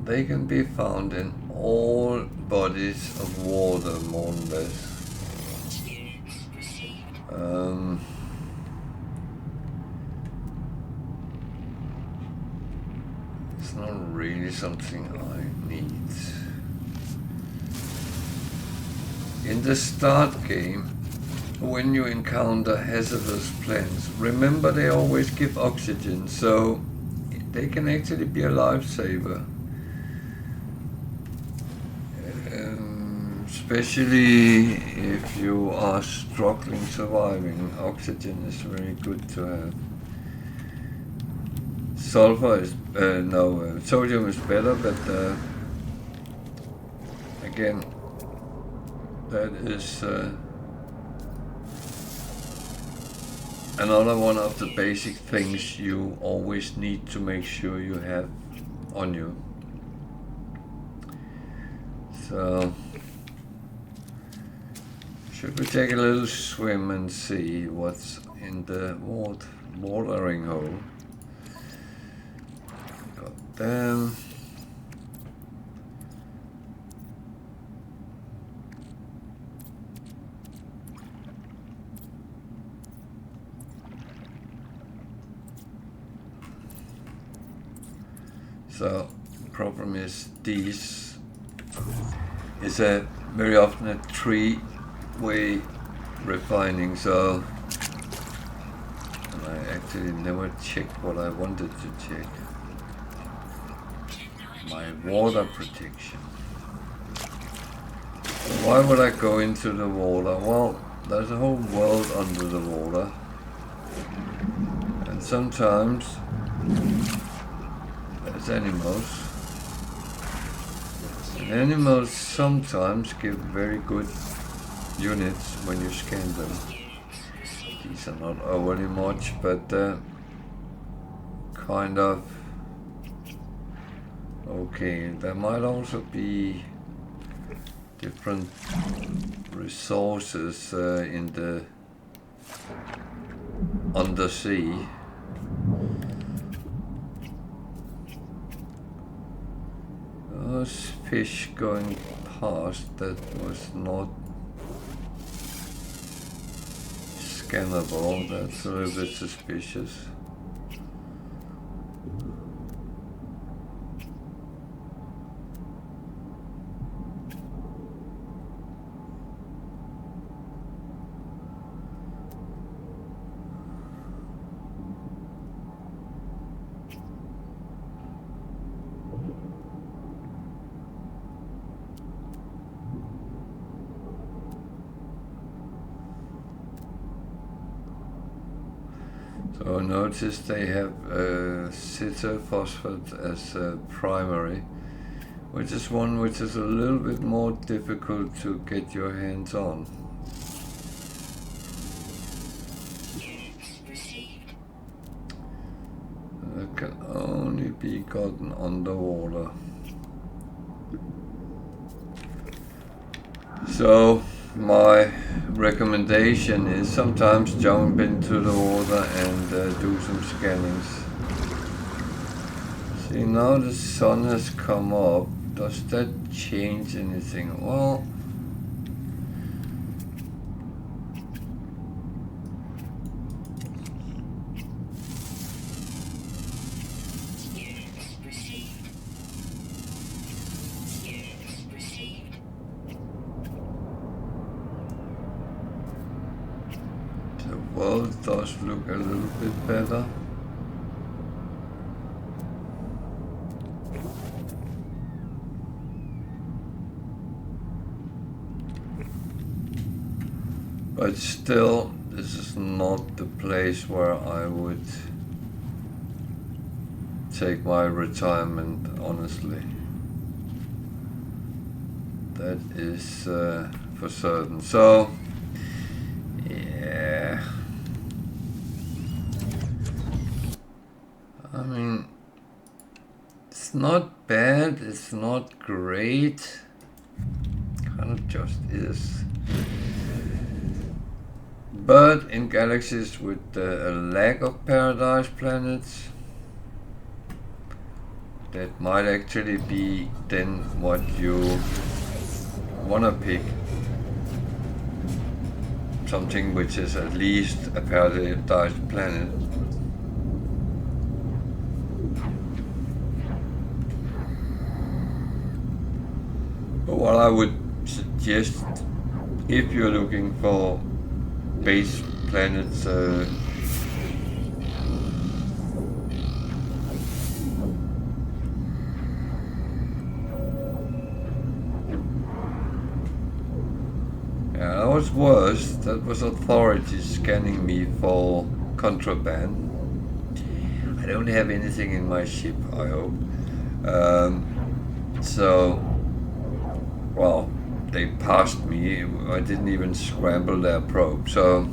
They can be found in all bodies of water, more or less. It's not really something I need. In the start game, when you encounter hazardous plants, remember they always give oxygen, so they can actually be a lifesaver. Especially if you are struggling surviving, oxygen is very good to have. Sulfur is sodium is better, but again, that is another one of the basic things you always need to make sure you have on you. So, should we take a little swim and see what's in the watering hole? Got them. So, problem is these is a very often a three-way refining, so I actually never checked what I wanted to check. My water protection. So why would I go into the water? Well, there's a whole world under the water, and sometimes there's animals. And animals sometimes give very good units when you scan them. These are not overly much, but kind of okay. There might also be different resources in the undersea. Those fish going past, that was not scannable. That's a little bit suspicious. So notice they have phosphate as primary, which is one which is a little bit more difficult to get your hands on. That can only be gotten underwater. So my recommendation is sometimes jump into the water and do some scannings. See, now the sun has come up. Does that change anything? Well, world does look a little bit better. But still, this is not the place where I would take my retirement, honestly. That is for certain. So, yeah. I mean, it's not bad, it's not great, kind of just is. But in galaxies with a lack of paradise planets, that might actually be then what you wanna pick. Something which is at least a paradise planet. But what I would suggest, if you're looking for base planets, yeah, that was worse. That was authorities scanning me for contraband. I don't have anything in my ship, I hope. So, well, they passed me. I didn't even scramble their probe. So,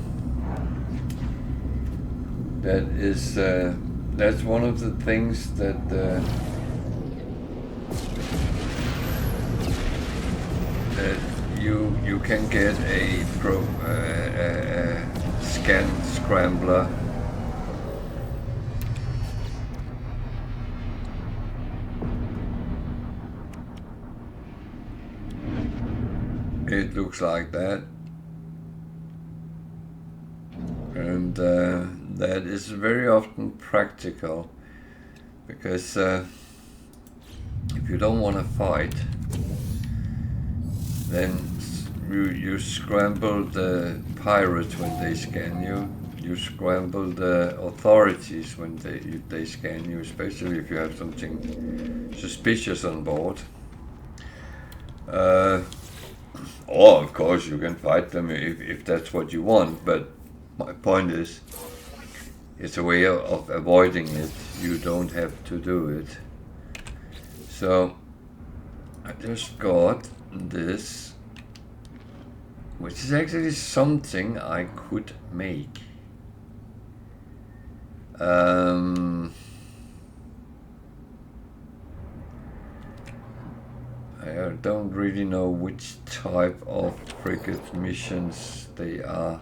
that is that's one of the things that you can get a scan scrambler. It looks like that, and that is very often practical, because if you don't want to fight, then you scramble the pirates when they scan you. You scramble the authorities when they scan you, especially if you have something suspicious on board. Or of course you can fight them if that's what you want, but my point is, it's a way of avoiding it. You don't have to do it. So I just got this, which is actually something I could make. I don't really know which type of frigate missions they are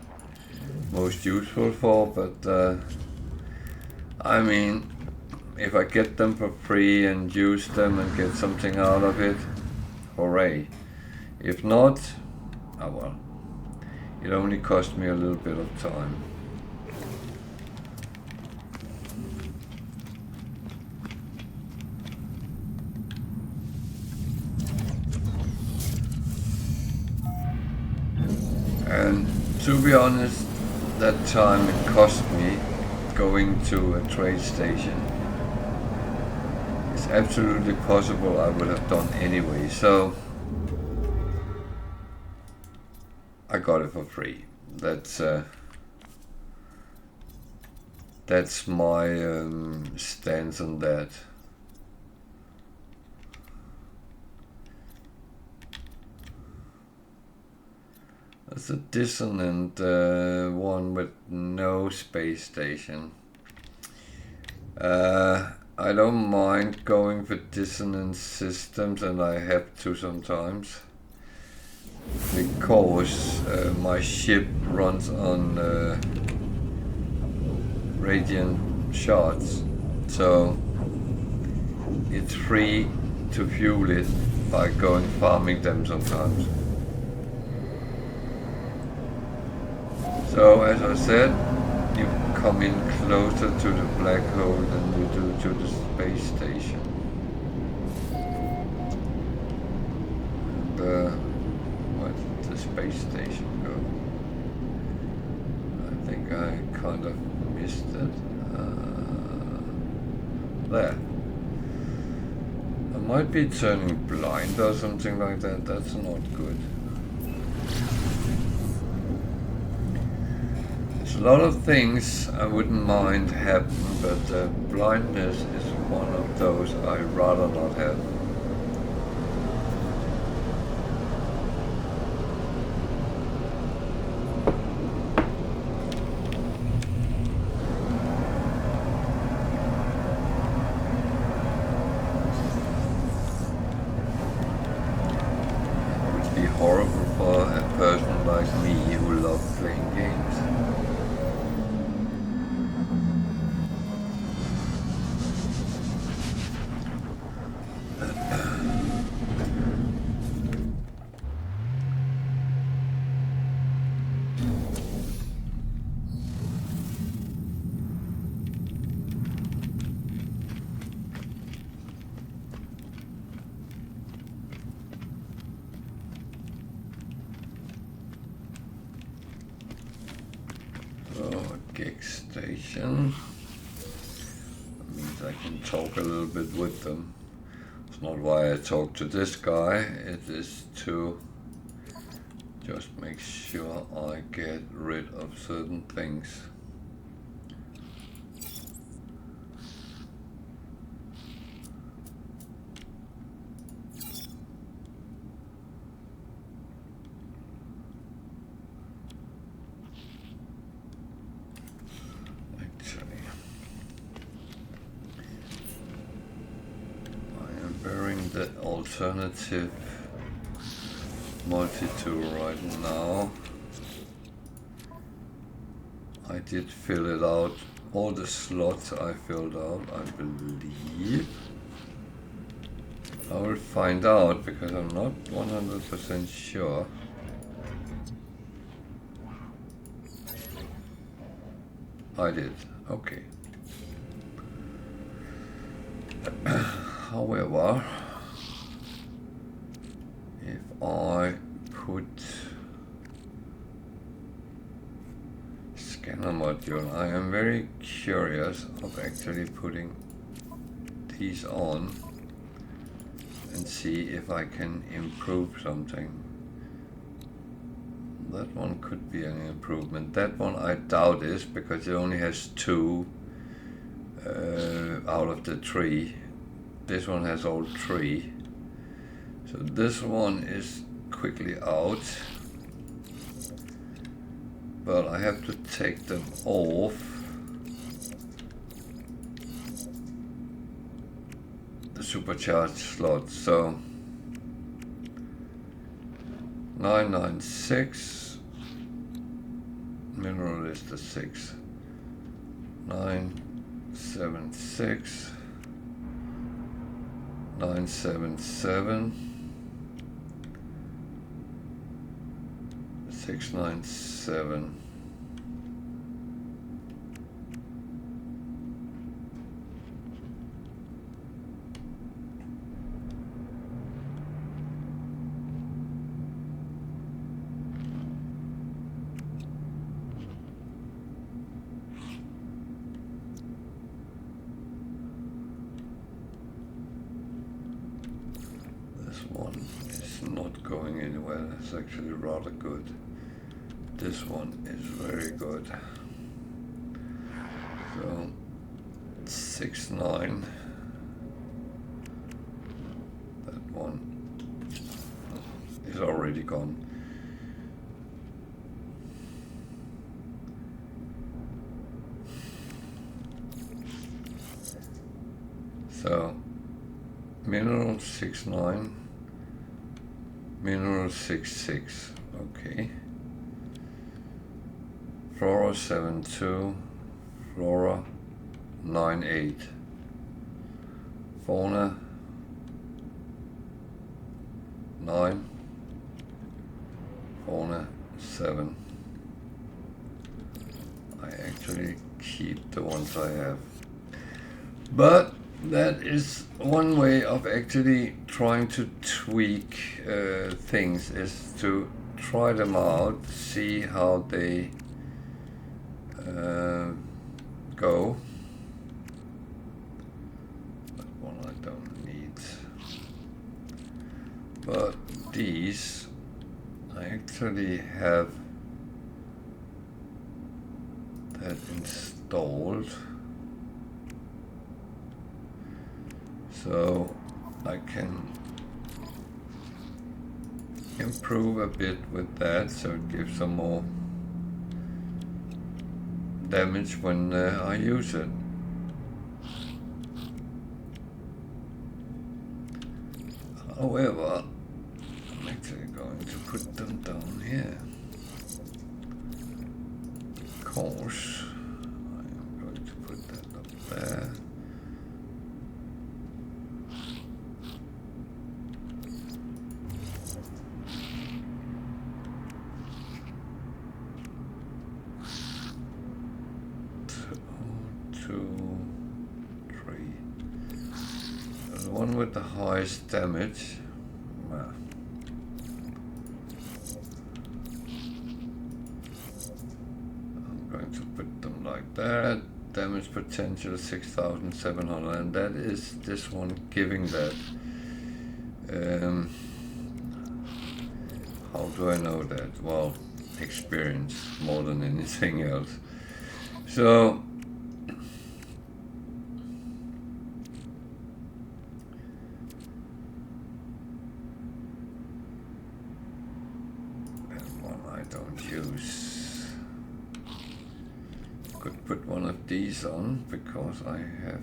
most useful for, but I mean, if I get them for free and use them and get something out of it, hooray. If not, oh well, it only cost me a little bit of time. And to be honest, that time it cost me going to a trade station. It's absolutely possible I would have done anyway, so I got it for free. That's my stance on that. That's a dissonant one with no space station. I don't mind going for dissonant systems, and I have to sometimes, because my ship runs on radiant shards, so it's free to fuel it by going farming them sometimes. So as I said, you come in closer to the black hole than you do to the space station. And where did the space station go? I think I kind of missed it. There. I might be turning blind or something like that. That's not good. A lot of things I wouldn't mind happen, but blindness is one of those I'd rather not have. It would be horrible for a person like me who loves playing games. Gig station. That means I can talk a little bit with them. It's not why I talk to this guy, it is to just make sure I get rid of certain things. Actually, alternative multi-tool right now. I did fill it out, all the slots I filled out, I believe. I will find out because I'm not 100% sure. I did, okay. However, if I put scanner module, I am very curious of actually putting these on and see if I can improve something. That one could be an improvement. That one I doubt is because it only has 2 out of the 3. This one has all 3. So this one is quickly out. But I have to take them off. The supercharged slot. So 996. Mineral is the 6. 976. 977. 697. This one is not going anywhere. It's actually rather good. This one is very good. So 69. That one is already gone. So mineral 69, mineral 66. Okay. Flora 72, Flora 98, Fauna 9, Fauna 7. I actually keep the ones I have. But that is one way of actually trying to tweak things, is to try them out, see how they go. That one I don't need. But these I actually have that installed. So I can improve a bit with that, so it gives some more damage when I use it. However, I'm actually going to put them down here. Of course, I'm going to put that up there. With the highest damage. Well, I'm going to put them like that. Damage potential 6,700, and that is this one giving that. How do I know that? Well, experience more than anything else. So could put one of these on because I have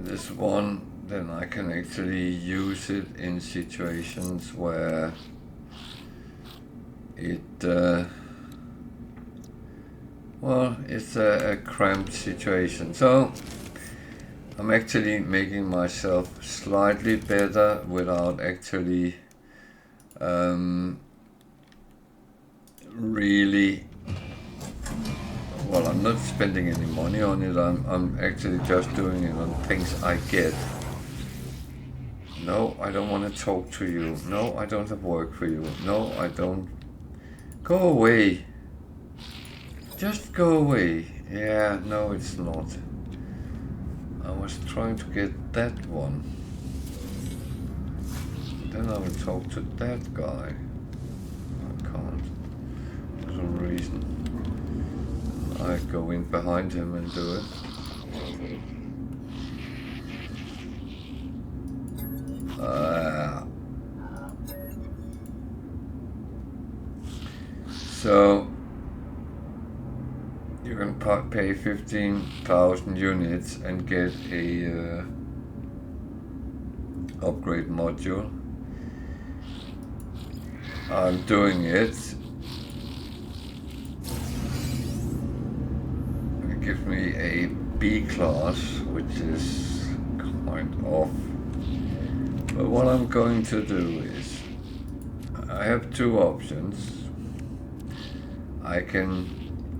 this one, then I can actually use it in situations where it well, it's a cramped situation. So I'm actually making myself slightly better without actually really, well, I'm not spending any money on it. I'm actually just doing it on things I get. No, I don't want to talk to you. No, I don't have work for you. No, I don't. Go away. Just go away. Yeah, no, it's not. I was trying to get that one. Then I will talk to that guy. I can't. For some reason. I go in behind him and do it. So you can pay 15,000 units and get a upgrade module. I'm doing it. It gives me a B class, which is kind of. But what I'm going to do is, I have two options. I can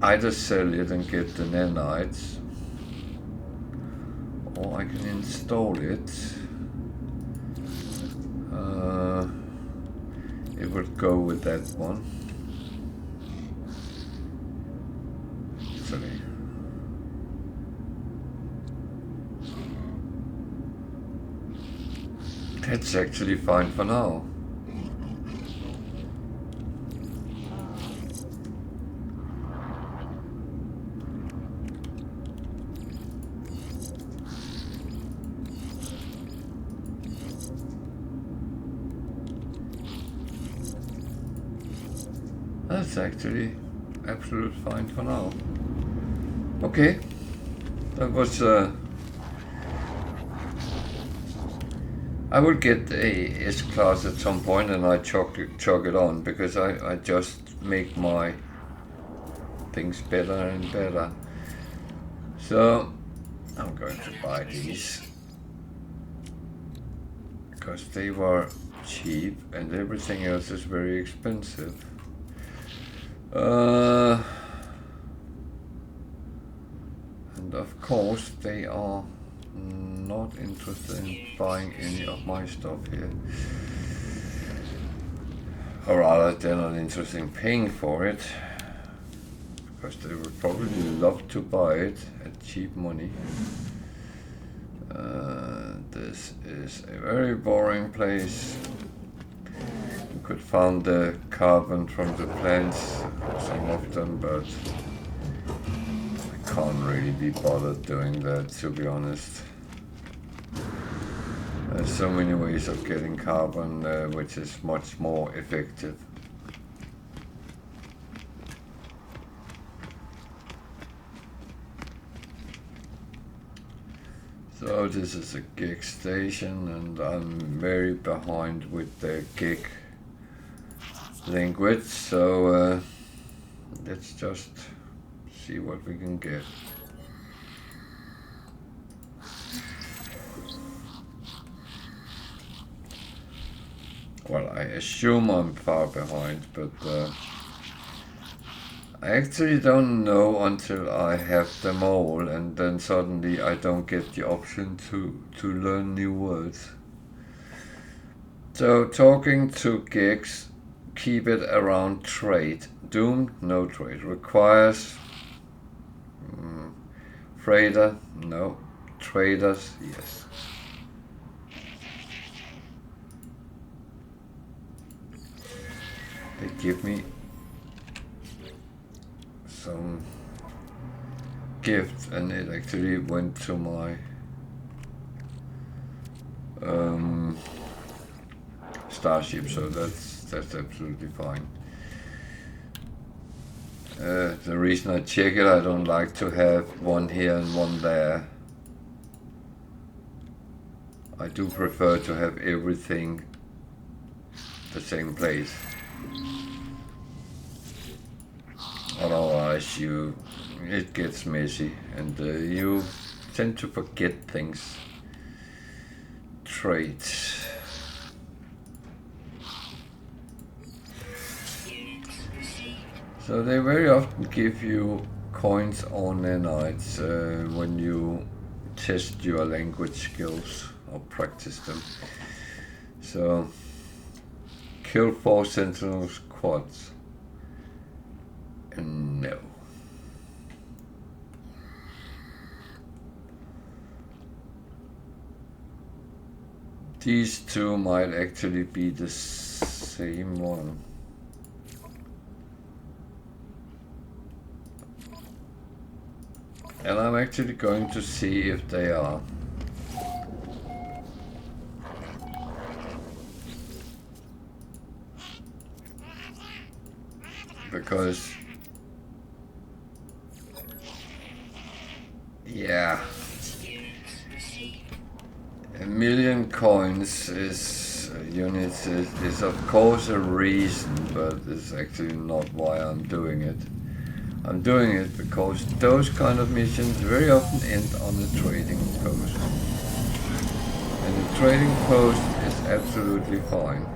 either sell it and get the nanites, or I can install it. It would go with that one. Sorry. That's actually fine for now. That's actually absolute fine for now. Okay, that was. I will get a S class at some point, and I chalk it on because I just make my things better and better. So I'm going to buy these because they were cheap and everything else is very expensive. And of course they are not interested in buying any of my stuff here. Or rather, they're not interested in paying for it, because they would probably love to buy it at cheap money. This is a very boring place. You could find the carbon from the plants, some of them, but I can't really be bothered doing that, to be honest. There's so many ways of getting carbon, which is much more effective. So this is a gig station, and I'm very behind with the gig language, so let's just see what we can get. Well, I assume I'm far behind, but I actually don't know until I have them all, and then suddenly I don't get the option to learn new words. So talking to gigs, keep it around trade. Doomed, no trade. Requires freighter, no. Traders, yes. They give me some gift, and it actually went to my starship, so that's absolutely fine. The reason I check it, I don't like to have one here and one there. I do prefer to have everything the same place. Otherwise it gets messy and you tend to forget things. Traits. So they very often give you coins or nanites when you test your language skills or practice them. So kill 4 sentinel squads. And no. These two might actually be the same one. And I'm actually going to see if they are. Because, yeah, 1,000,000 coins is units is of course a reason, but it's actually not why I'm doing it. I'm doing it because those kind of missions very often end on a trading post. And the trading post is absolutely fine.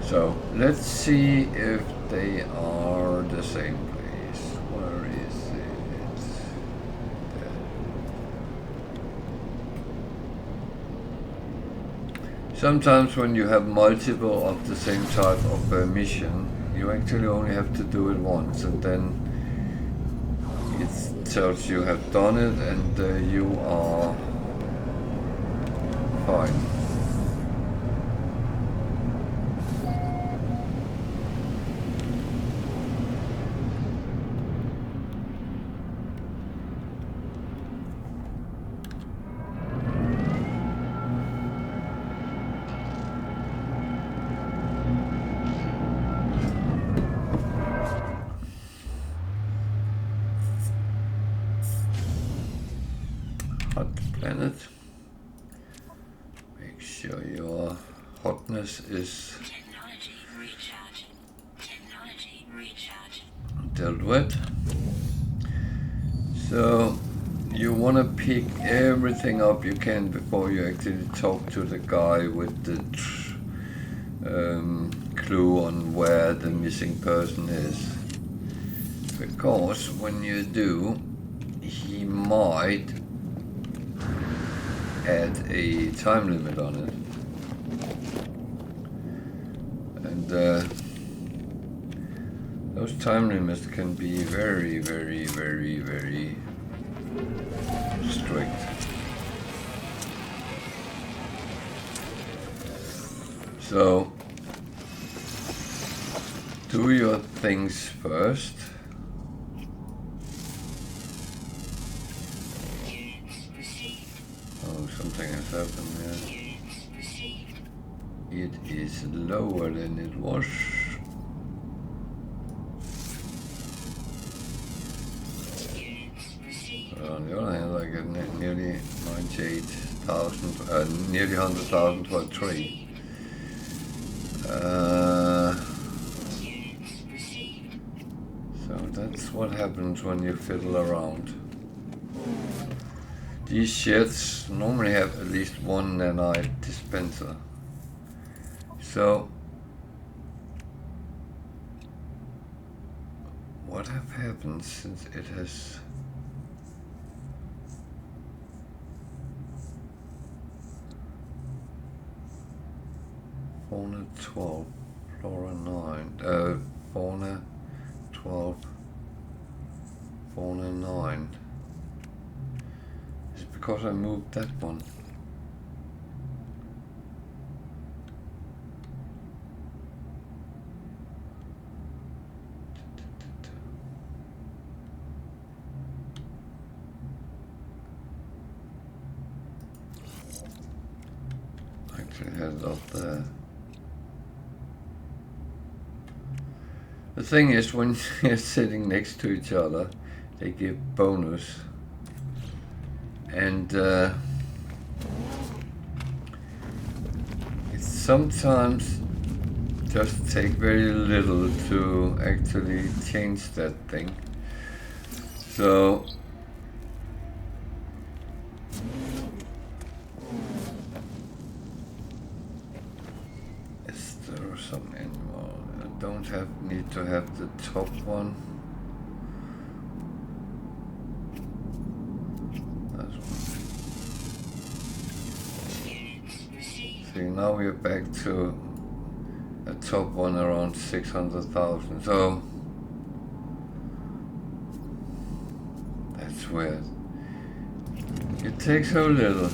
So let's see if they are the same place. Where is it? There. Sometimes when you have multiple of the same type of mission, you actually only have to do it once, and then it tells you have done it and you are fine. Planet. Make sure your hotness is dealt with. So you want to pick everything up you can before you actually talk to the guy with the clue on where the missing person is. Because when you do, he might add a time limit on it, and those time limits can be very, very, very, very strict. So do your things first. Something has happened here. It is lower than it was. On the other hand, I get nearly 98,000, nearly 100,000 for a tree. So that's what happens when you fiddle around. These sheds normally have at least one nanite dispenser. So what have happened since it has fauna 12, flora 9, fauna 12, fauna 9. Because I moved that one. Actually had it up there. The thing is, when you're sitting next to each other, they give bonus. And it sometimes just take very little to actually change that thing. So is there some animal? I don't need to have the top one. See, now we're back to a top one around 600,000. So that's weird. It takes so little.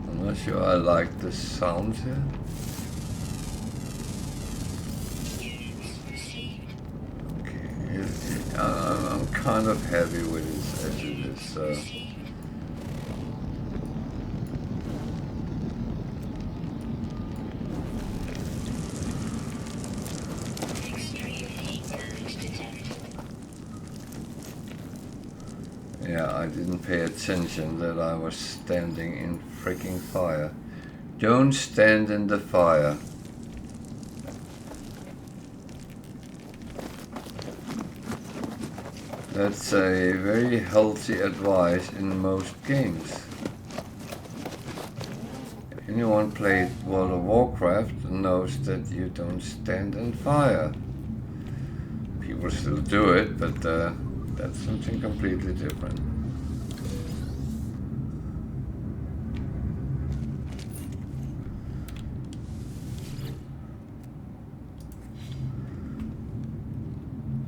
I'm not sure I like the sound here. I'm kind of heavy with it as it is, so. Yeah, I didn't pay attention that I was standing in freaking fire. Don't stand in the fire. That's a very healthy advice in most games. Anyone played World of Warcraft knows that you don't stand in fire. People still do it, but that's something completely different.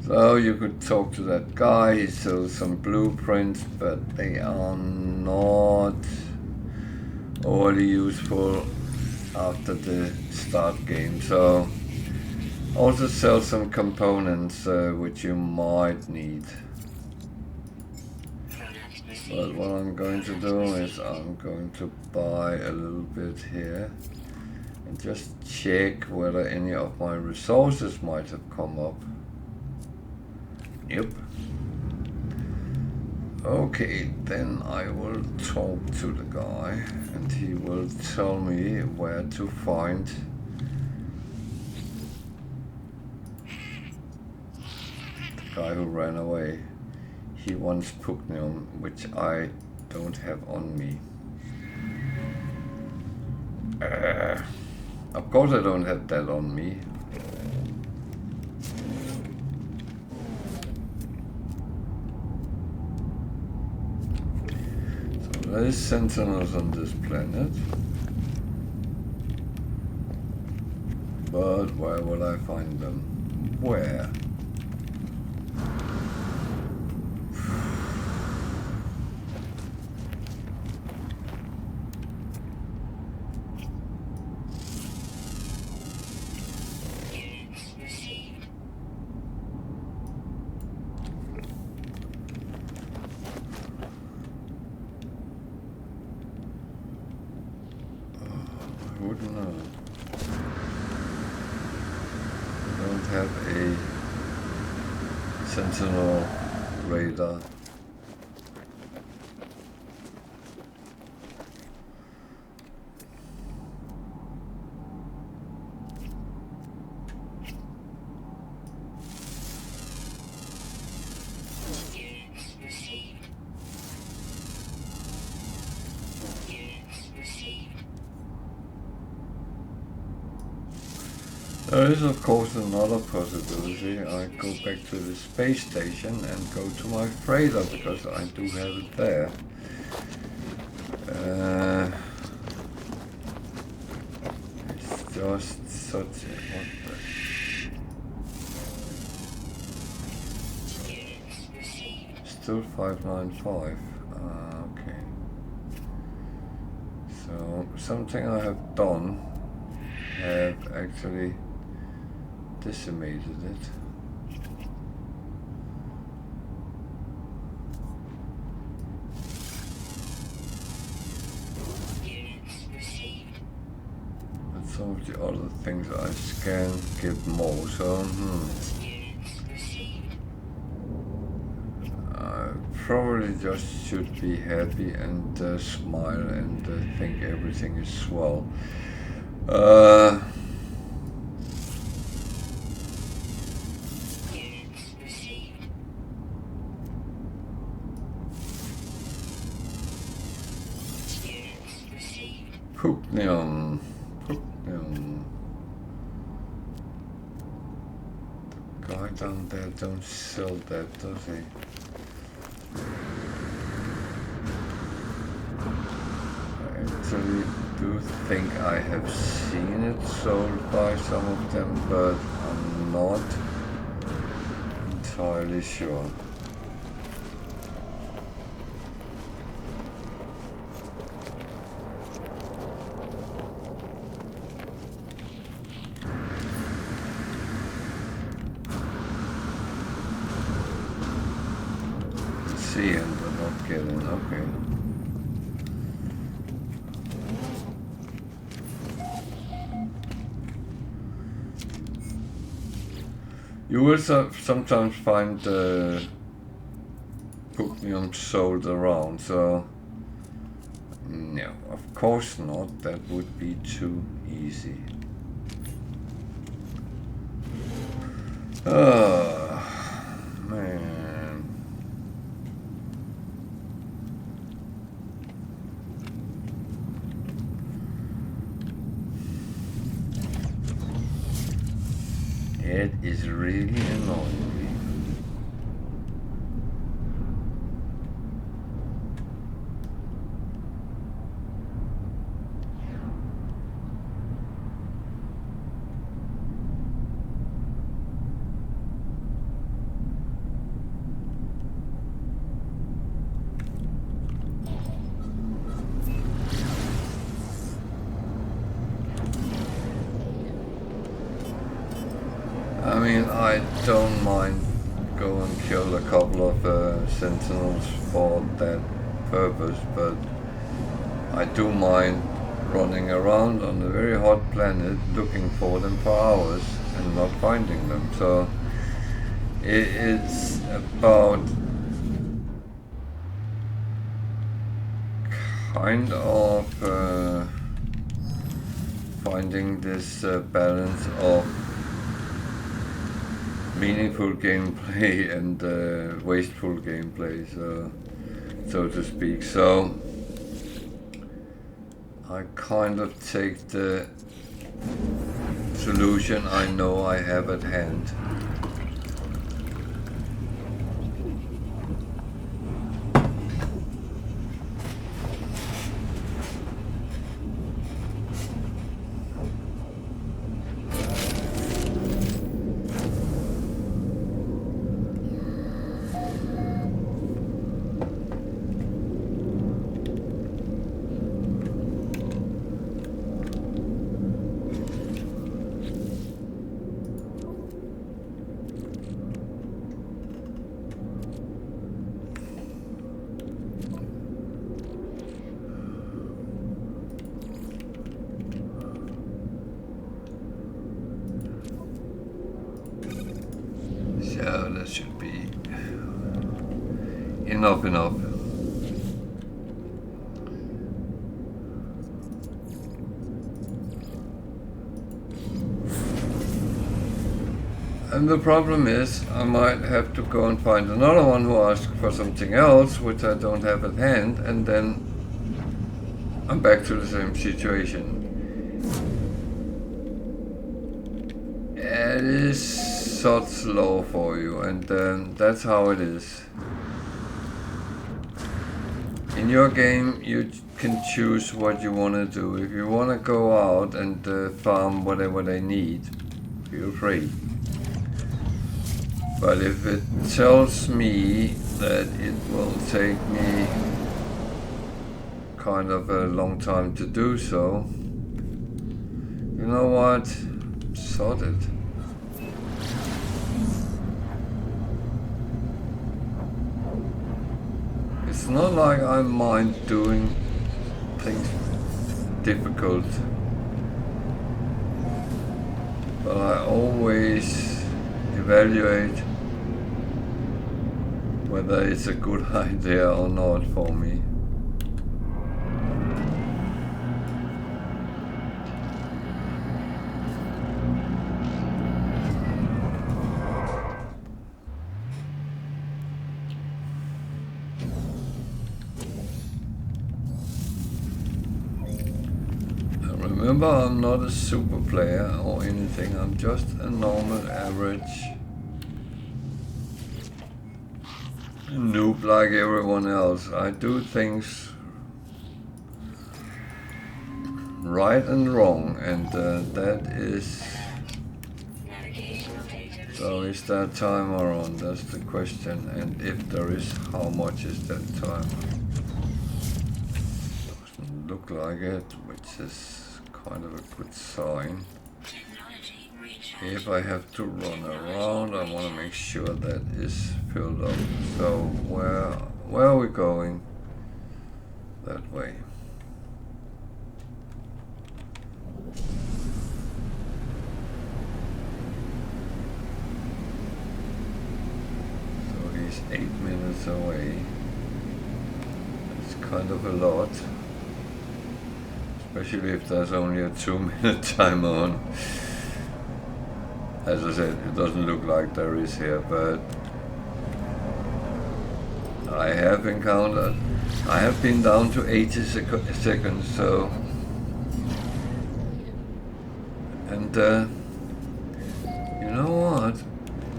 So you could talk to that guy, he sells some blueprints, but they are not overly useful after the start game. So also sell some components which you might need. But what I'm going to do is I'm going to buy a little bit here and just check whether any of my resources might have come up. Yep. Okay, then I will talk to the guy and he will tell me where to find the guy who ran away. He wants Pugnium, which I don't have on me. Of course I don't have that on me. There is sentinels on this planet, but where will I find them? Where? Sentinel radar. There is of course another possibility. I go back to the space station and go to my freighter because I do have it there. It's just such a... what the... Still 595. Okay. So something I have done have actually decimated it. Units received. But some of the other things I scan give more, so Units received. I probably just should be happy and smile and think everything is swell. Units received. Units received. Puknion. The guy down there don't sell that, does he? I actually do think I have seen it sold by some of them, but I'm not entirely sure. Seeing but not getting, okay. You will sometimes find Pokemon sold around, so no, of course not, that would be too easy. Man. It is really annoying me. I mean, I don't mind go and kill a couple of sentinels for that purpose, but I do mind running around on a very hot planet looking for them for hours and not finding them. So it's about kind of finding this balance of meaningful gameplay and wasteful gameplay, so to speak. So I kind of take the solution I know I have at hand. So that should be enough. And the problem is, I might have to go and find another one who asks for something else, which I don't have at hand, and then I'm back to the same situation. It is so slow for you, and that's how it is. In your game, you can choose what you want to do. If you want to go out and farm whatever they need, feel free. But if it tells me that it will take me kind of a long time to do so, you know what? Sod it. it's not like I mind doing things difficult, but I always evaluate whether it's a good idea or not for me. Remember, I'm not a super player or anything, I'm just a normal average noob like everyone else. I do things right and wrong, and that is... So is that timer on? That's the question, and if there is, how much is that timer? Doesn't look like it, which is kind of a good sign. If I have to run around, I want to make sure that is filled up. So where are we going? That way. So he's 8 minutes away. It's kind of a lot. Especially if there's only a 2-minute timer on. As I said, it doesn't look like there is here, but I have been down to 80 seconds, so, and you know what,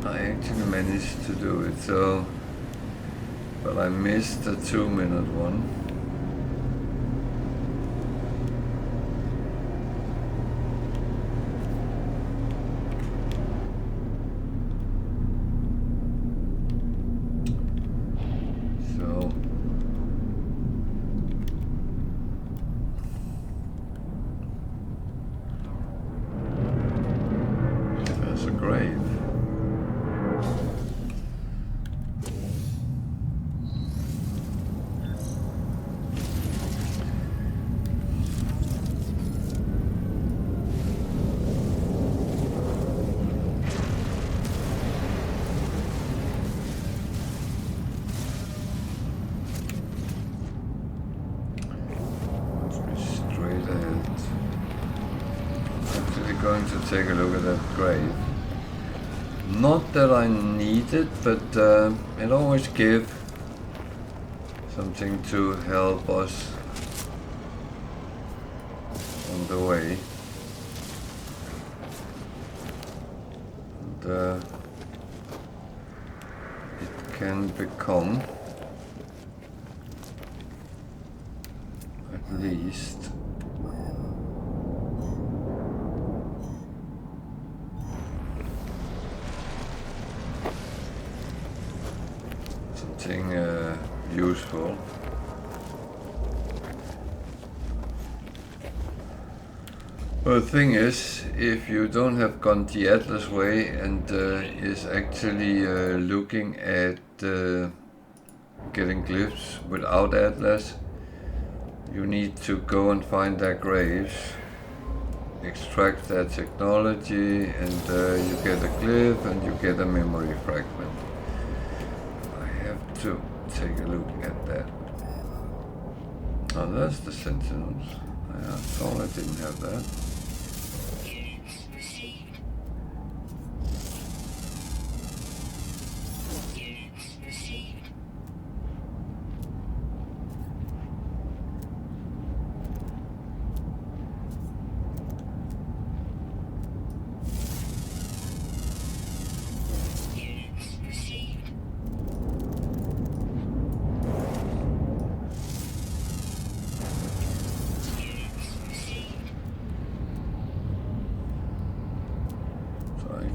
I actually managed to do it, so, but I missed the 2-minute one. Going to take a look at that grave. Not that I need it, but it always gives something to help us on the way. And it can become at least useful. Well, the thing is, if you don't have gone the Atlas way and is actually looking at getting glyphs without Atlas, you need to go and find their graves, extract their technology, and you get a glyph and you get a memory fragment. I have to take a look at that. Oh, that's the Sentinels. I thought I didn't have that. Units received. Units received. Units received.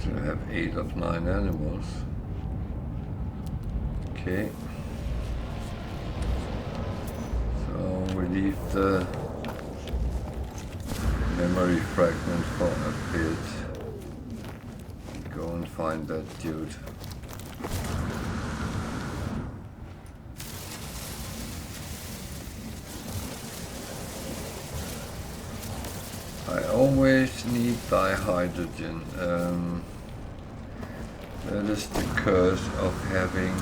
I have 8 of 9 animals. Okay. So we leave the memory fragment for a bit. Go and find that dude. always need dihydrogen. That is the curse of having...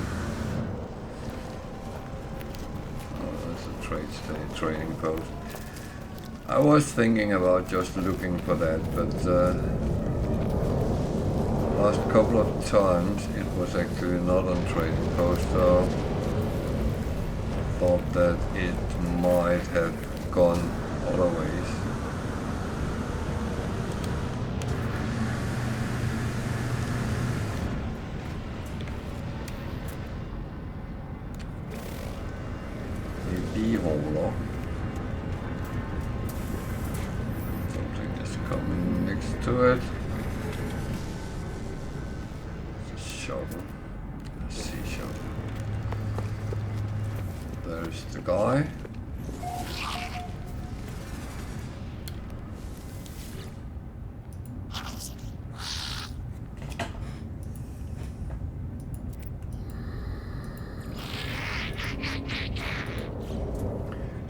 Oh, that's a trading post. I was thinking about just looking for that, but last couple of times it was actually not on trading post, so I thought that it might have gone other ways. Beholder. Something is coming next to it. It's a shovel. A sea shovel. There's the guy.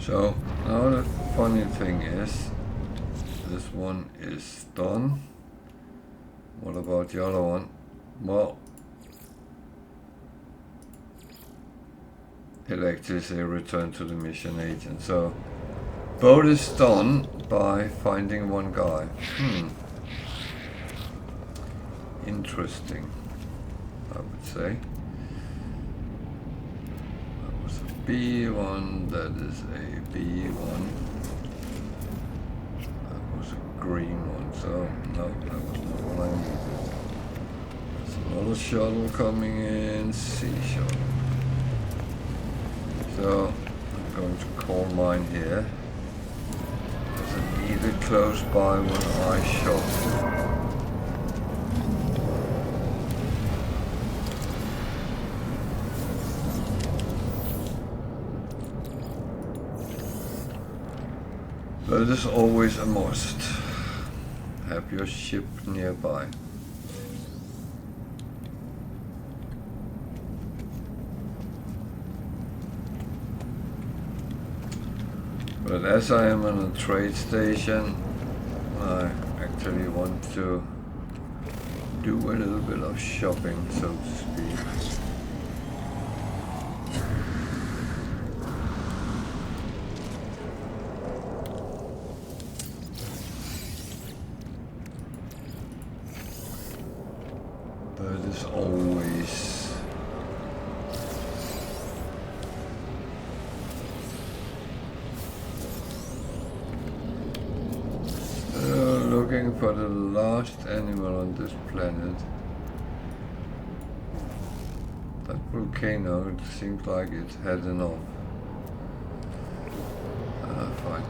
So now the funny thing is, this one is done. What about the other one? Well, it actually says return to the mission agent. So both is done by finding one guy. Interesting, I would say. B1, that is a B1. That was a green one, so no, that was not what I needed. There's another shuttle coming in, sea shuttle. So I'm going to call mine here. There's a needle close by when I shot. But it is always a must. Have your ship nearby. But as I am on a trade station, I actually want to do a little bit of shopping, so to speak. Always looking for the last animal on this planet. That volcano, it seems like it had enough. Fine.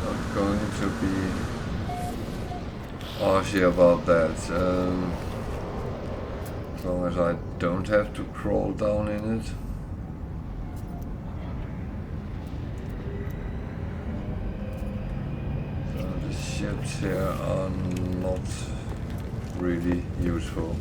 Not going to be arsy about that. As long as I don't have to crawl down in it. So the ships here are not really useful.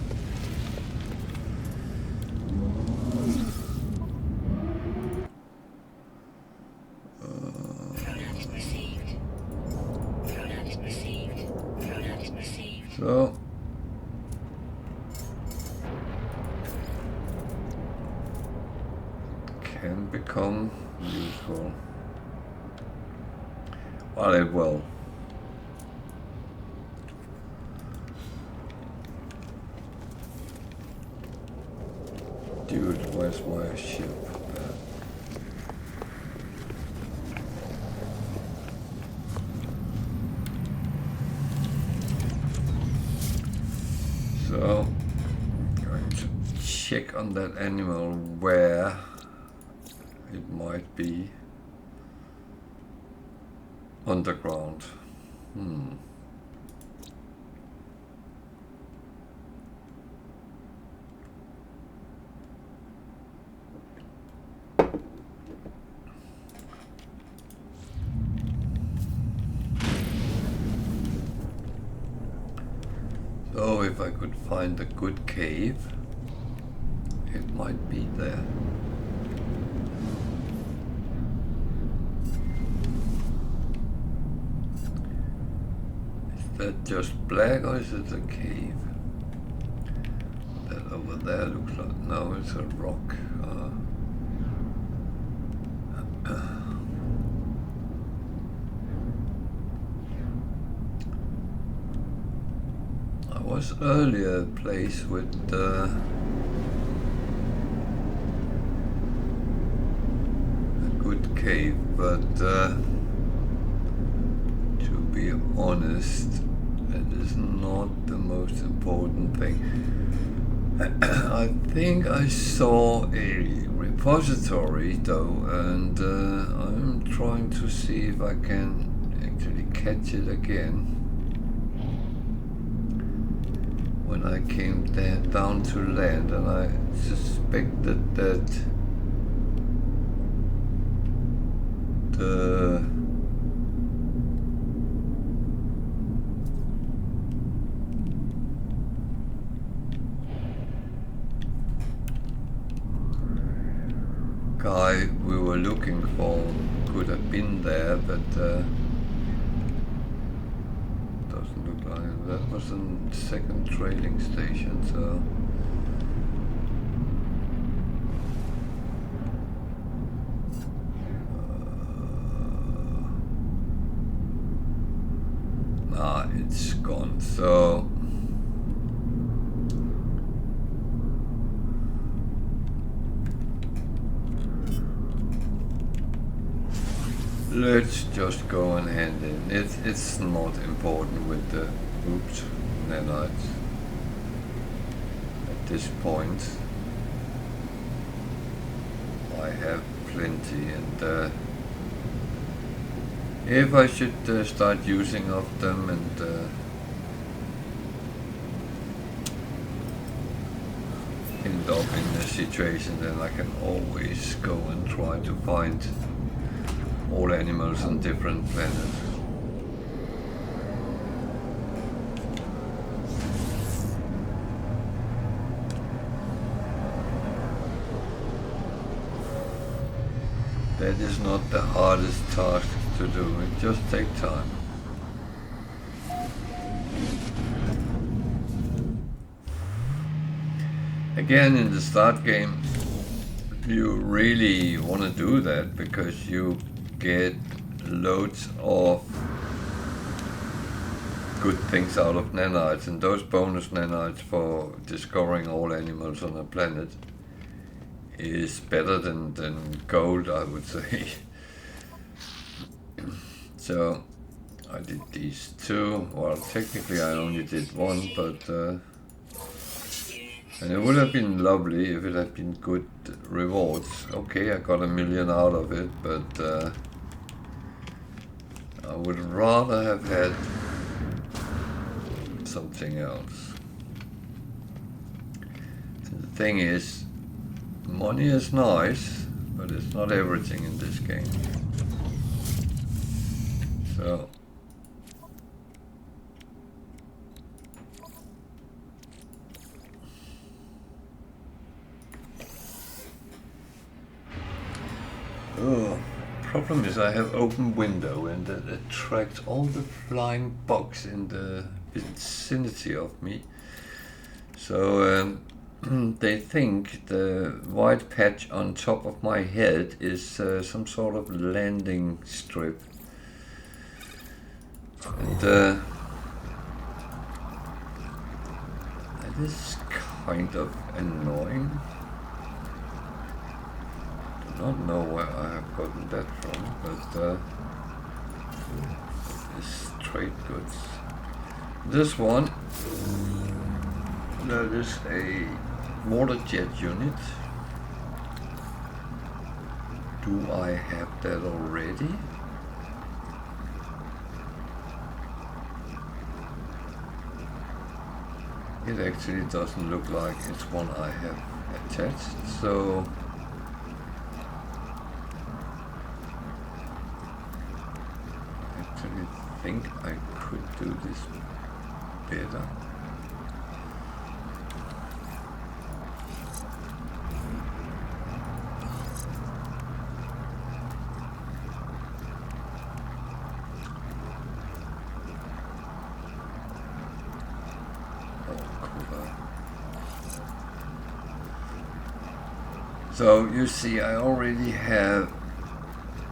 So can become useful. Well, it will. Dude, where's my ship? So, I'm going to check on that animal where it might be underground. So if I could find a good cave, it might be there. that just black or is it a cave? That over there looks like, no, it's a rock. I was earlier a place with a good cave, but to be honest, it is not the most important thing. I think I saw a repository though, and I'm trying to see if I can actually catch it again. When I came down to land, and I suspected that the guy we were looking for could have been there, but doesn't look like it. That was a second trailing station, so it's gone. So let's just go and hand in. It's not important with the nanites at this point. I have plenty, and if I should start using of them and end up in a situation, then I can always go and try to find all animals on different planets. That is not the hardest task to do, it just takes time. Again, in the start game, you really want to do that because you get loads of good things out of nanites, and those bonus nanites for discovering all animals on a planet is better than gold, I would say. So I did these two. Well, technically I only did one, but and it would have been lovely if it had been good rewards. Okay, I got 1 million out of it, but I would rather have had something else. And the thing is, money is nice, but it's not everything in this game. So problem is I have open window, and that attracts all the flying bugs in the vicinity of me. So they think the white patch on top of my head is some sort of landing strip. And that is kind of annoying. I don't know where I have gotten that from, but it's trade goods. This one, that is a water jet unit. Do I have that already? It actually doesn't look like it's one I have attached, so I think I could do this better. So you see I already have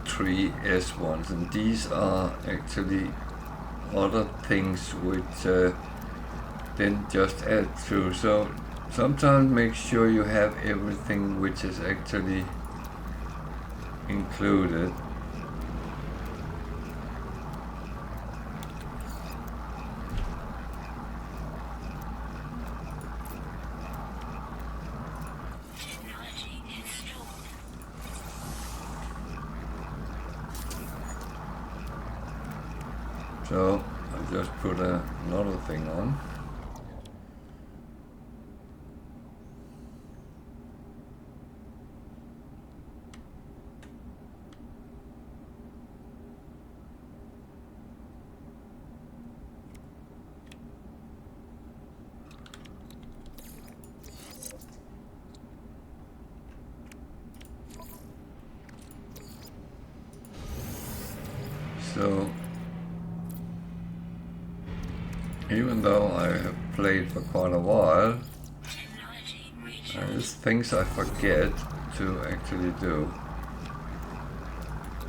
3 S1s, and these are actually other things which then just add to. So sometimes make sure you have everything which is actually included. Technology installed. So I just put another thing on. So even though I have played for quite a while, Technology there's things I forget to actually do.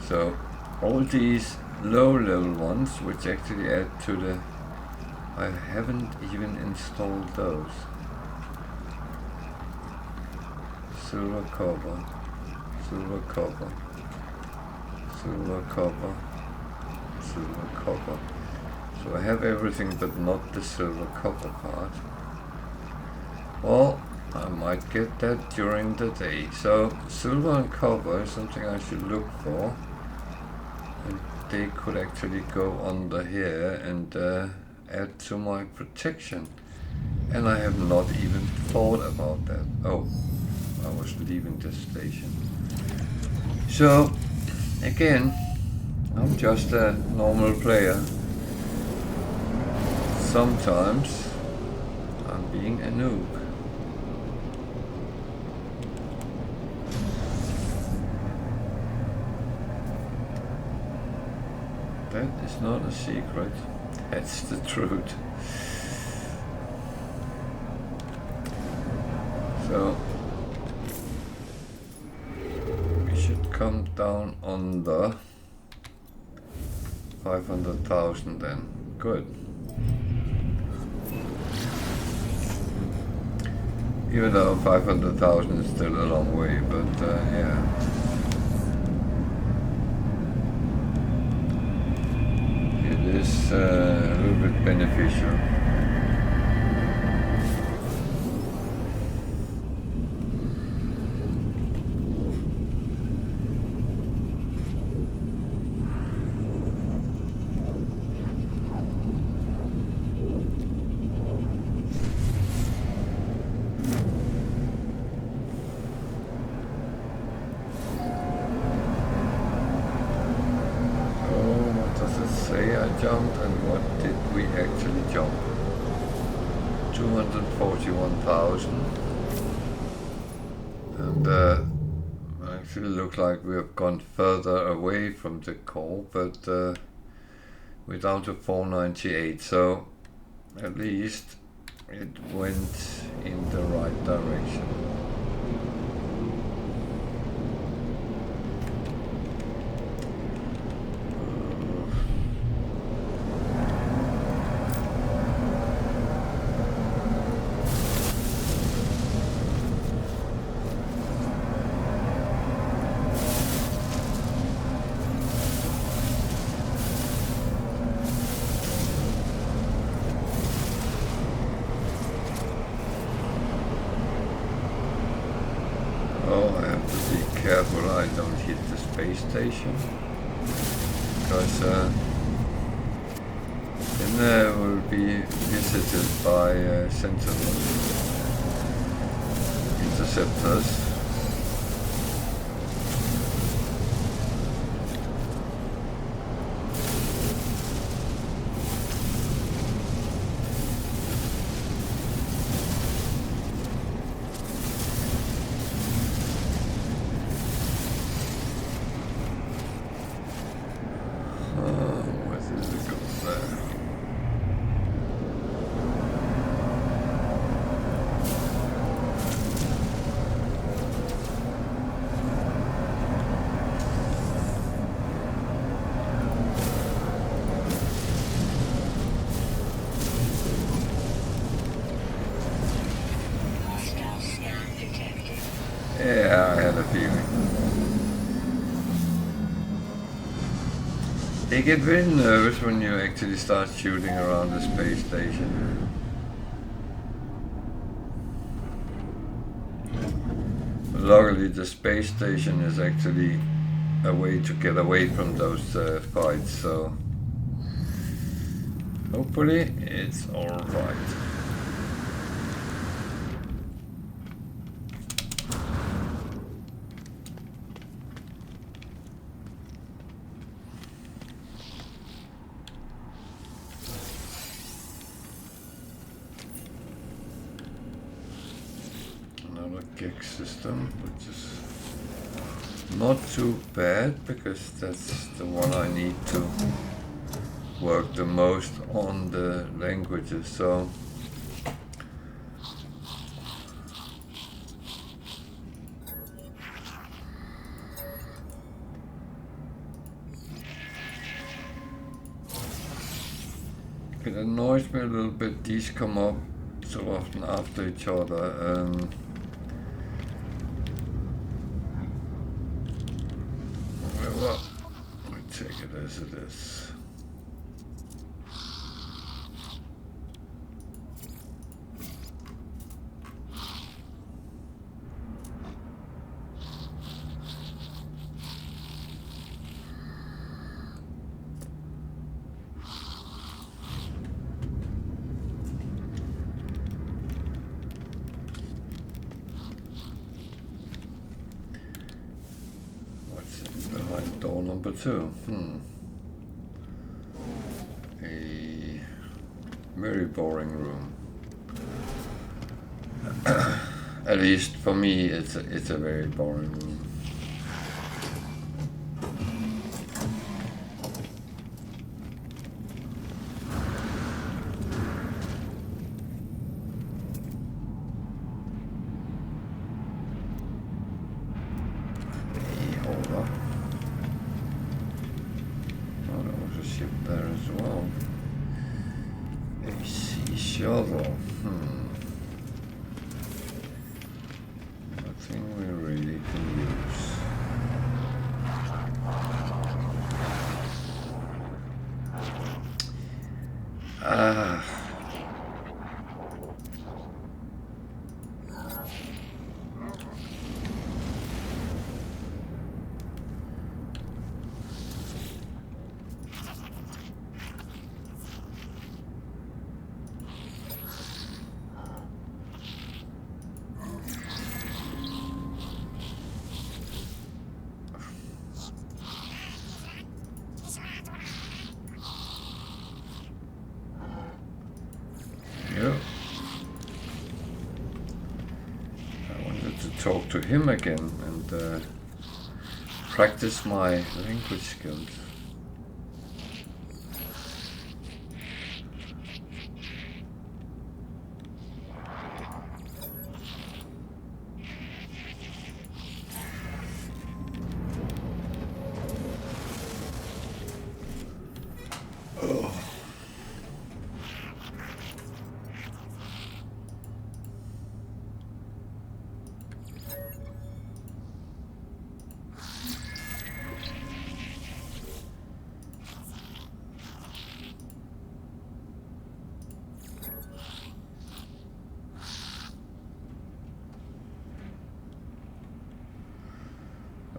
So all these low level ones which actually add to the, I haven't even installed those. Silver copper, silver copper, silver copper, silver copper. So I have everything but not the silver copper part. Well, I might get that during the day. So silver and copper is something I should look for. And they could actually go under here and add to my protection. And I have not even thought about that. Oh, I was leaving the station. So, again, I'm just a normal player. Sometimes I'm being a noob. That is not a secret. That's the truth. So we should come down under 500,000 then. Good. Even though 500,000 is still a long way, but yeah. It is a little bit beneficial. Jumped, and what did we actually jump? 241,000, and actually looks like we have gone further away from the core, but we're down to 498, so at least it went in the right direction. Careful I don't hit the space station, because then I will be visited by sentinels, interceptors. Yeah, I had a feeling. They get very nervous when you actually start shooting around the space station. Luckily, the space station is actually a way to get away from those fights, so hopefully it's alright. Another gig system, which is not too bad because that's the one I need to work the most on the languages, so it annoys me a little bit. These come up so often after each other. Well, I take it as it is. Door number 2. A very boring room. At least for me, it's a very boring room. Talk to him again and practice my language skills.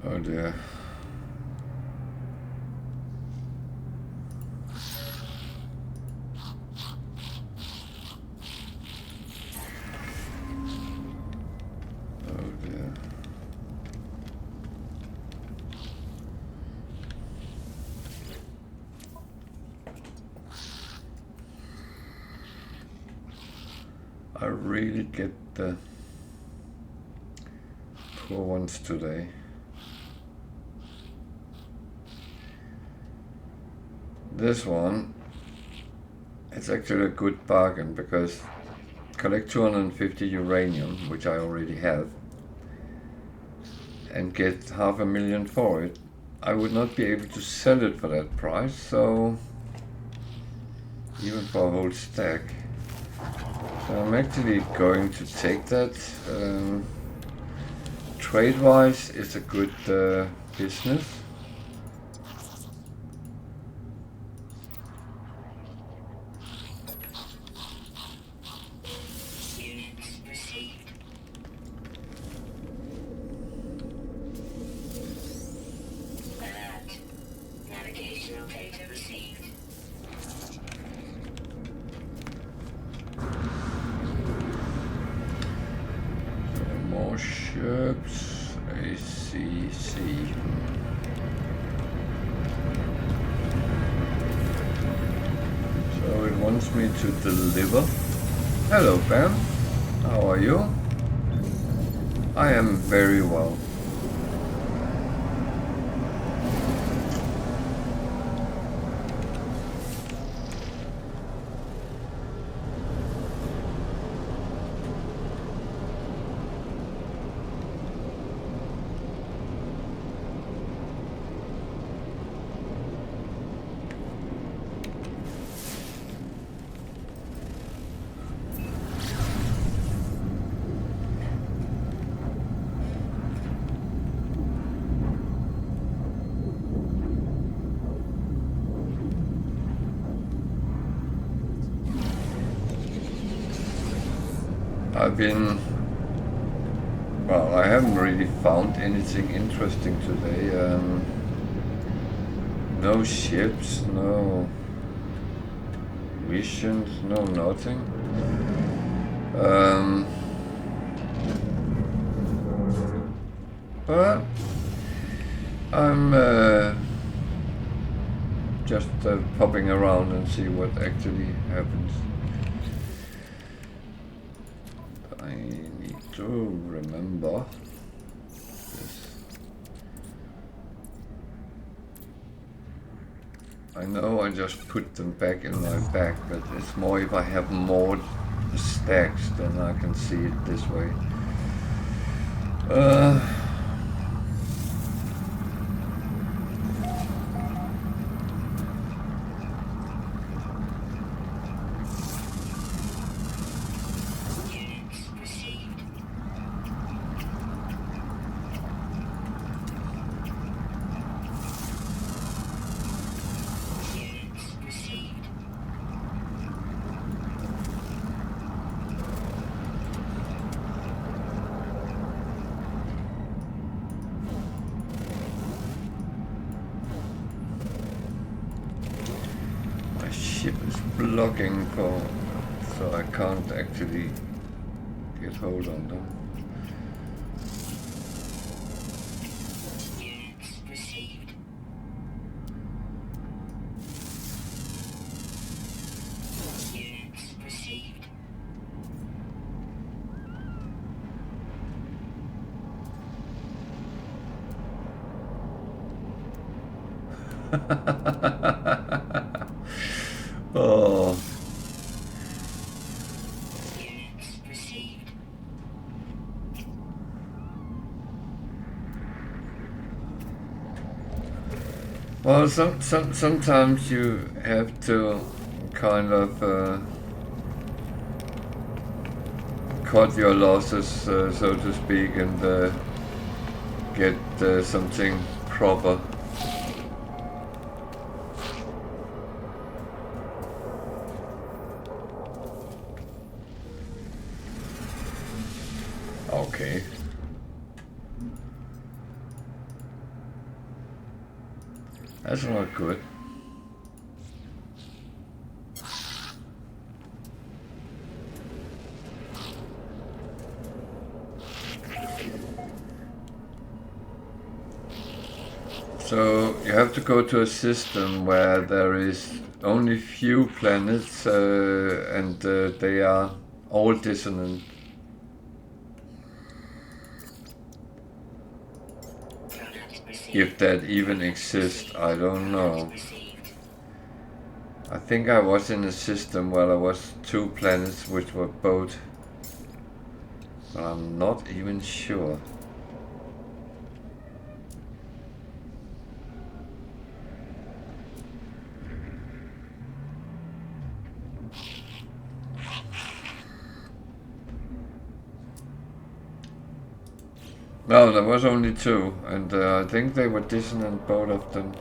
Oh dear. Oh dear. I really get the poor ones today. This one, it's actually a good bargain because collect 250 uranium, which I already have, and get 500,000 for it. I would not be able to sell it for that price, so even for a whole stack. So I'm actually going to take that trade-wise, it's a good business. Units received. Alert. Navigational data received. More ships. ACC. So it wants me to deliver. Hello, Pam. How are you? I am very well. Well, I haven't really found anything interesting today. No ships, no missions, no nothing. But I'm just popping around and see what actually happens. I need to remember this. I know I just put them back in my bag, but it's more if I have more stacks, then I can see it this way. Units received. Units received. My ship is blocking so I can't actually get hold on them. Units received. Units received. Oh, Units received. well, sometimes you have to kind of cut your losses, so to speak, and get something proper. Okay. That's not good. So you have to go to a system where there is only few planets and they are all dissonant. Product received. If that even exists, I don't know. Product received. I think I was in a system where there was two planets which were both, but I'm not even sure. No, there was only two, and I think they were dissonant, both of them.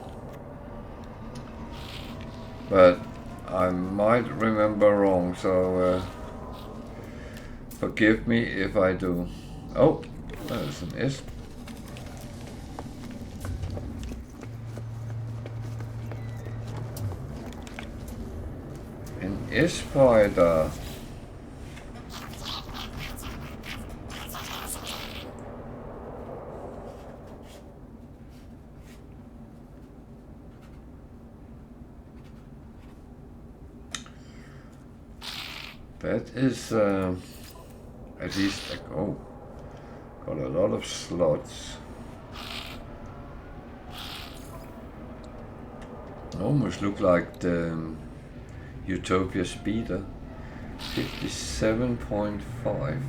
But I might remember wrong, so forgive me if I do. Oh, there's an S. An S-Spider. That is at least like, oh, got a lot of slots. Almost look like the Utopia Speeder. 57.5.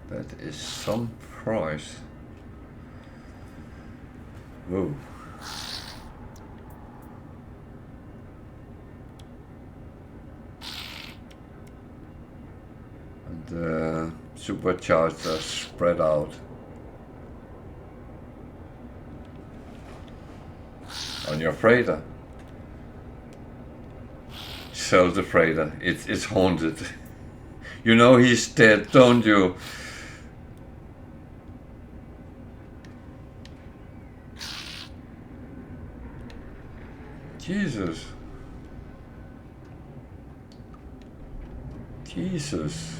That is some price. Whoa. And the supercharged are spread out on your freighter. Sell the freighter. It's haunted. You know he's dead, don't you? Jesus. Jesus.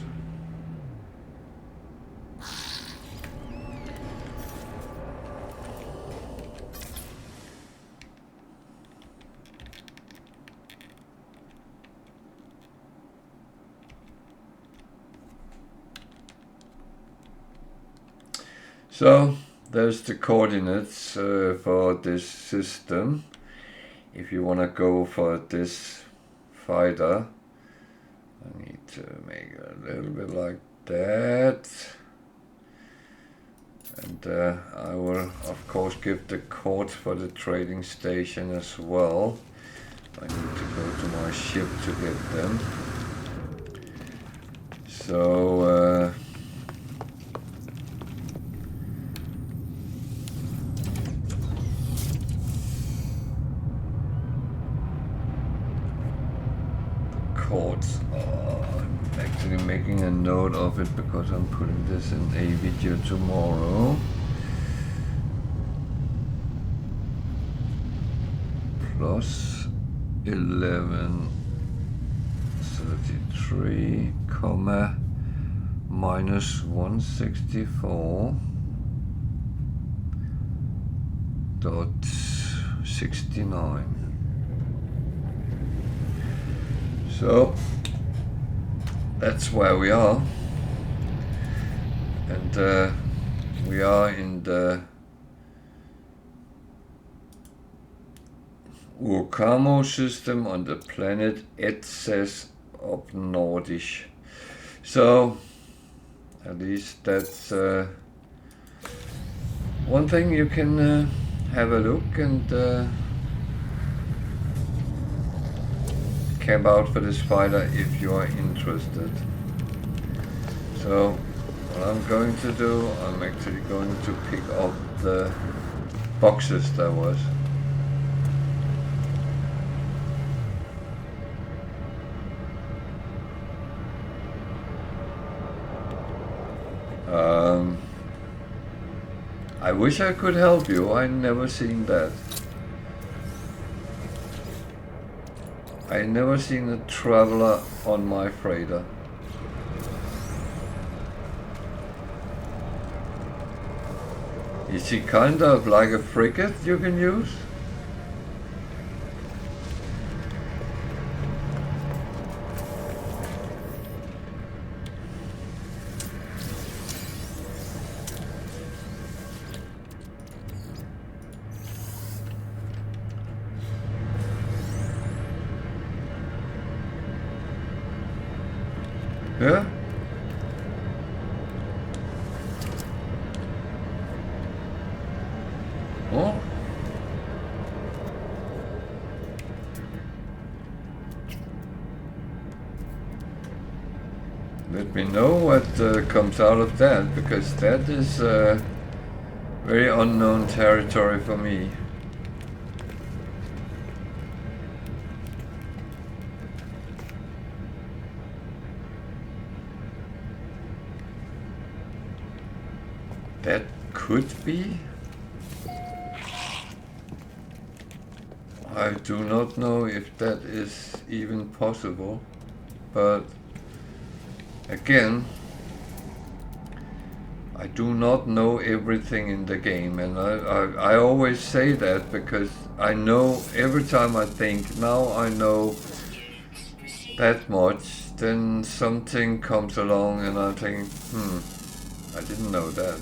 So there's the coordinates for this system. If you want to go for this fighter, I need to make it a little bit like that. And I will of course give the code for the trading station as well. I need to go to my ship to get them. So codes. I'm actually making a note of it because I'm putting this in a video tomorrow. Plus 1133, comma minus 164.69. So that's where we are, and we are in the Urkamo system on the planet Etzes up Nordish. So at least that's one thing you can have a look and camp out for this fighter if you are interested. So what I'm going to do, I'm actually going to pick up the boxes there was. I wish I could help you. I never seen that. I never seen a traveler on my freighter. Is he kind of like a frigate you can use? Yeah? Oh? let me know what comes out of that, because that is very unknown territory for me. That could be. I do not know if that is even possible, but again, I do not know everything in the game, and I always say that because I know every time I think, now I know that much, then something comes along and I think, I didn't know that.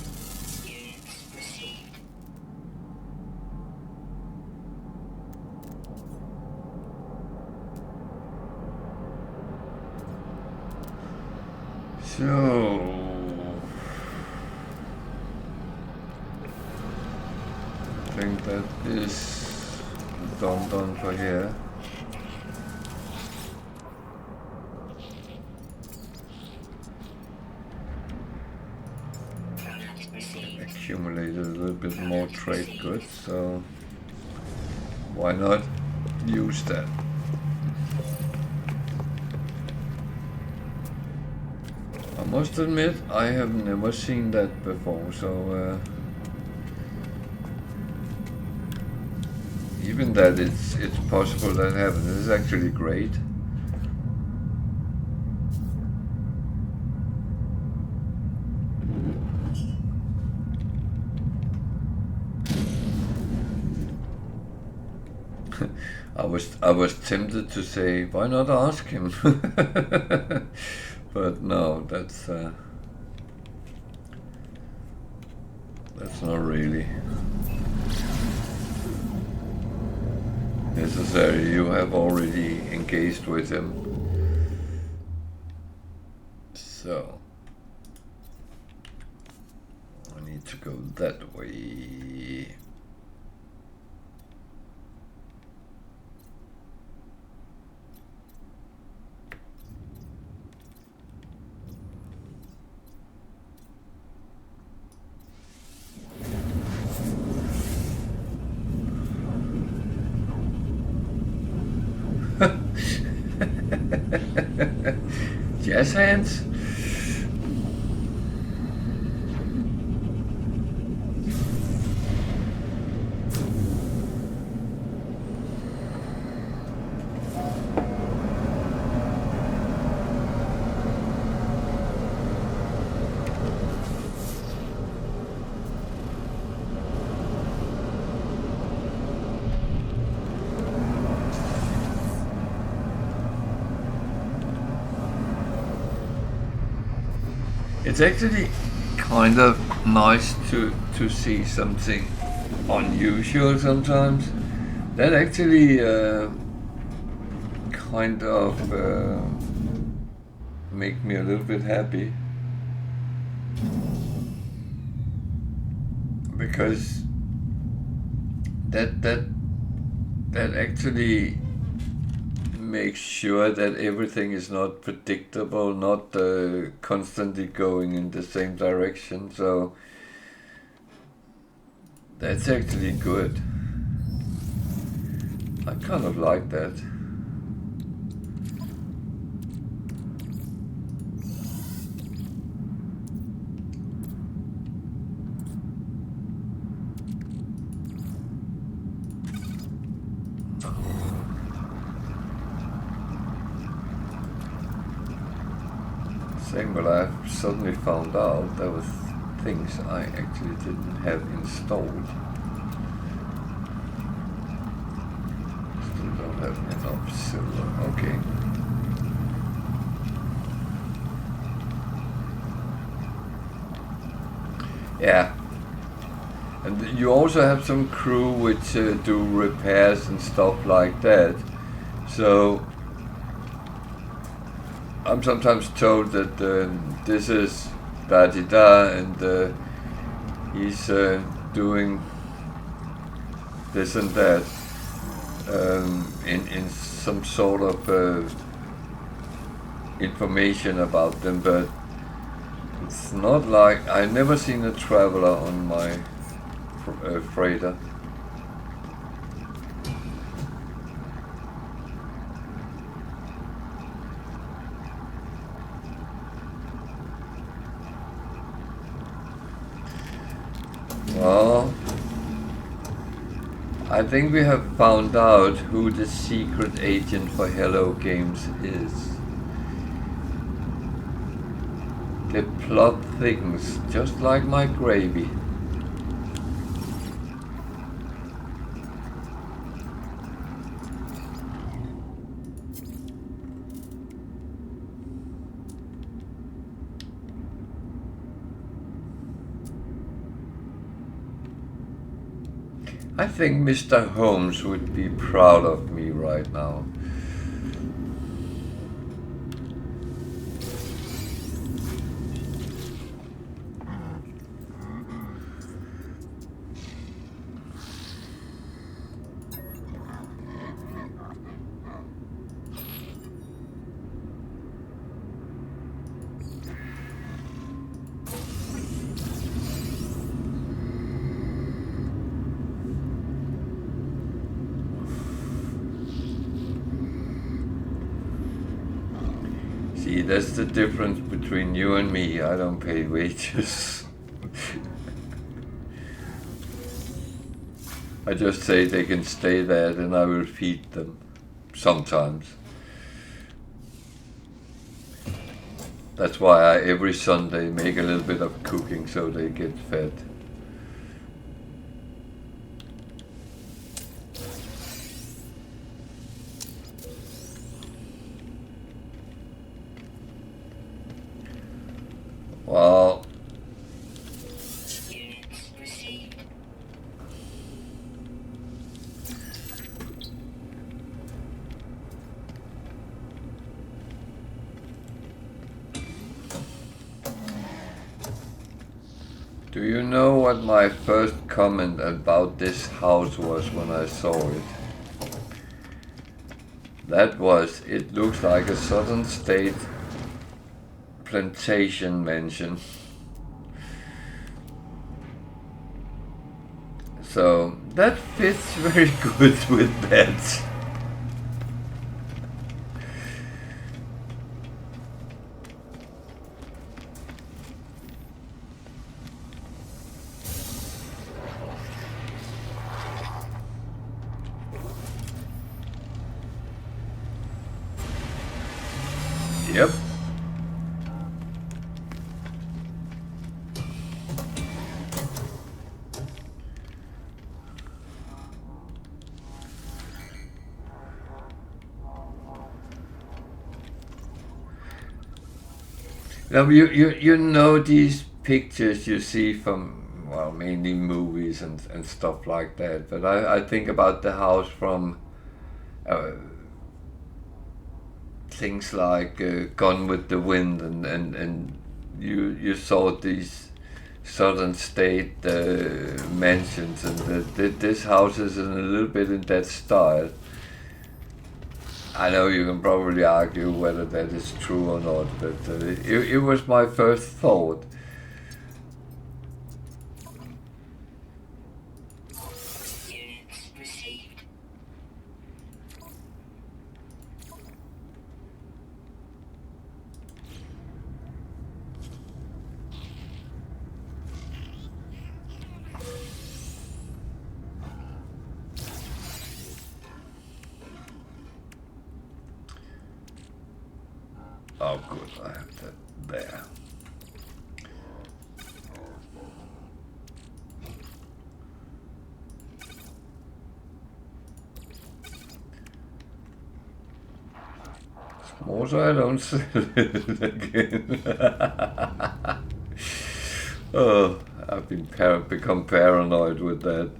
So I think that is done for here. Accumulated a little bit more trade goods, so why not use that? I must admit, I have never seen that before, so even that it's possible that happens is actually great. I was tempted to say, why not ask him? But no, that's not really necessary. You have already engaged with him. So I need to go that way. Jazz hands? It's actually kind of nice to see something unusual sometimes. That actually kind of make me a little bit happy, because that actually make sure that everything is not predictable, not constantly going in the same direction. So that's actually good. I kind of like that. But I suddenly found out there was things I actually didn't have installed. Still don't have enough silver. Okay. Yeah. And you also have some crew which do repairs and stuff like that. So I'm sometimes told that this is da-di-da and he's doing this and that in some sort of information about them, but it's not like I never seen a traveler on my freighter. Well, I think we have found out who the secret agent for Hello Games is. The plot thickens, just like my gravy. I think Mr. Holmes would be proud of me right now. See, that's the difference between you and me. I don't pay wages. I just say they can stay there, and I will feed them. Sometimes. That's why I every Sunday make a little bit of cooking so they get fed. Well, Units received. do you know what my first comment about this house was when I saw it? That was, it looks like a southern state plantation mansion. So that fits very good with that. Yep. Now you know these pictures you see from, well, mainly movies and stuff like that, but I think about the house from things like Gone with the Wind, and you saw these southern state mansions, and this house is in a little bit in that style. I know you can probably argue whether that is true or not, but it was my first thought. Units received. Oh, good, I have that there. More so I don't sell it again. Oh, I've become paranoid with that.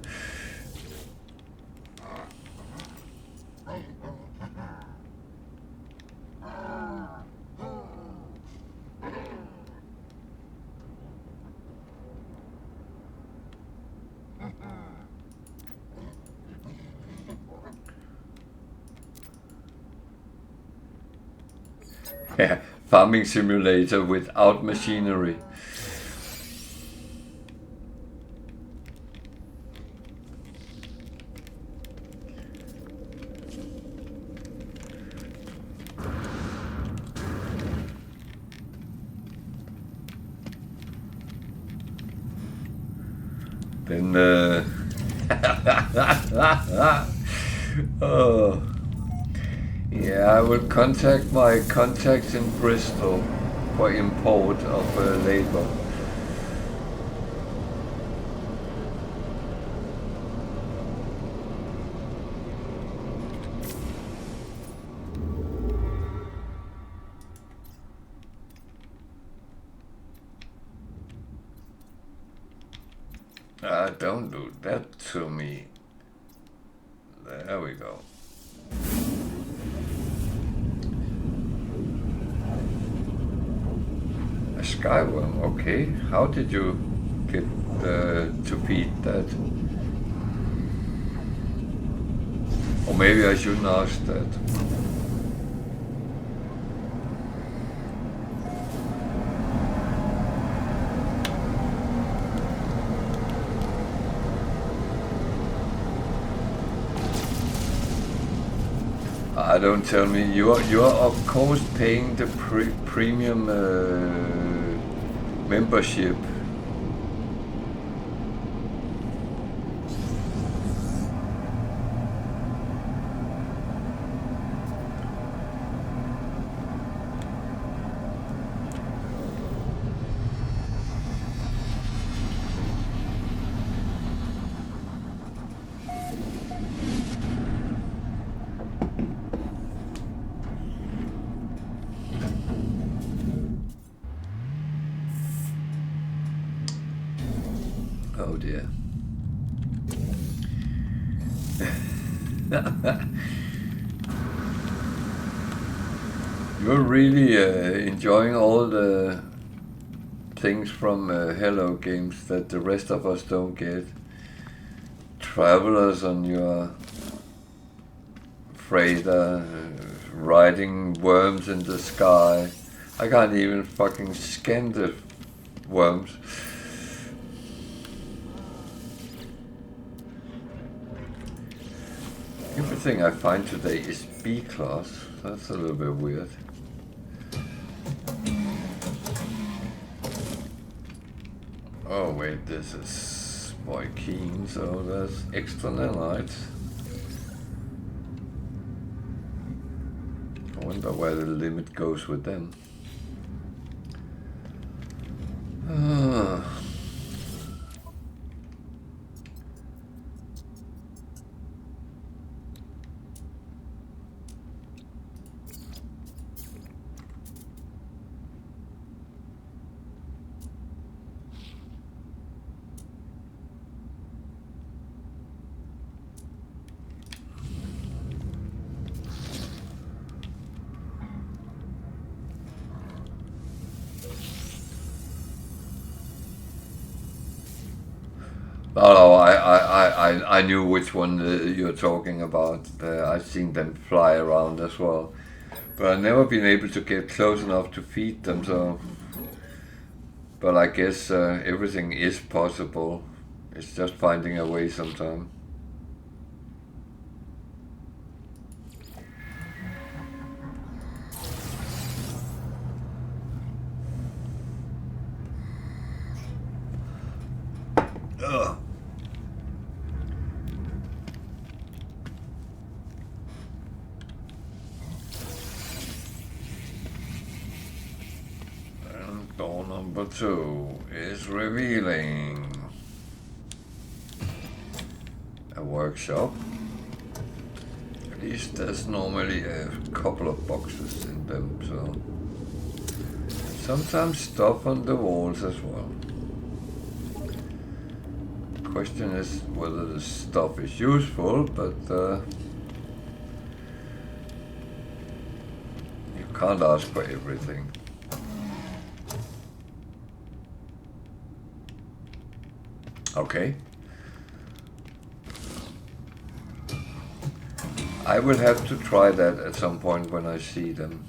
Farming simulator without machinery. Then oh yeah, I will contact my contacts in Bristol for import of labor. Don't do that to me. There we go. A skyworm, okay. How did you get to feed that? Or maybe I shouldn't ask that. Don't tell me you are of course paying the premium membership. Oh dear. You're really enjoying all the things from Hello Games that the rest of us don't get. Travelers on your freighter, riding worms in the sky. I can't even fucking scan the worms. Everything I find today is B class. That's a little bit weird. Oh wait, this is boy keen, so there's extra nanites. I wonder where the limit goes with them. No, I knew which one you're talking about. I've seen them fly around as well, but I've never been able to get close enough to feed them. So, but I guess everything is possible. It's just finding a way sometime. Ugh. And door number 2 is revealing a workshop. At least there's normally a couple of boxes in them, so sometimes stuff on the walls as well. Question is whether the stuff is useful, but you can't ask for everything. Okay. I will have to try that at some point when I see them.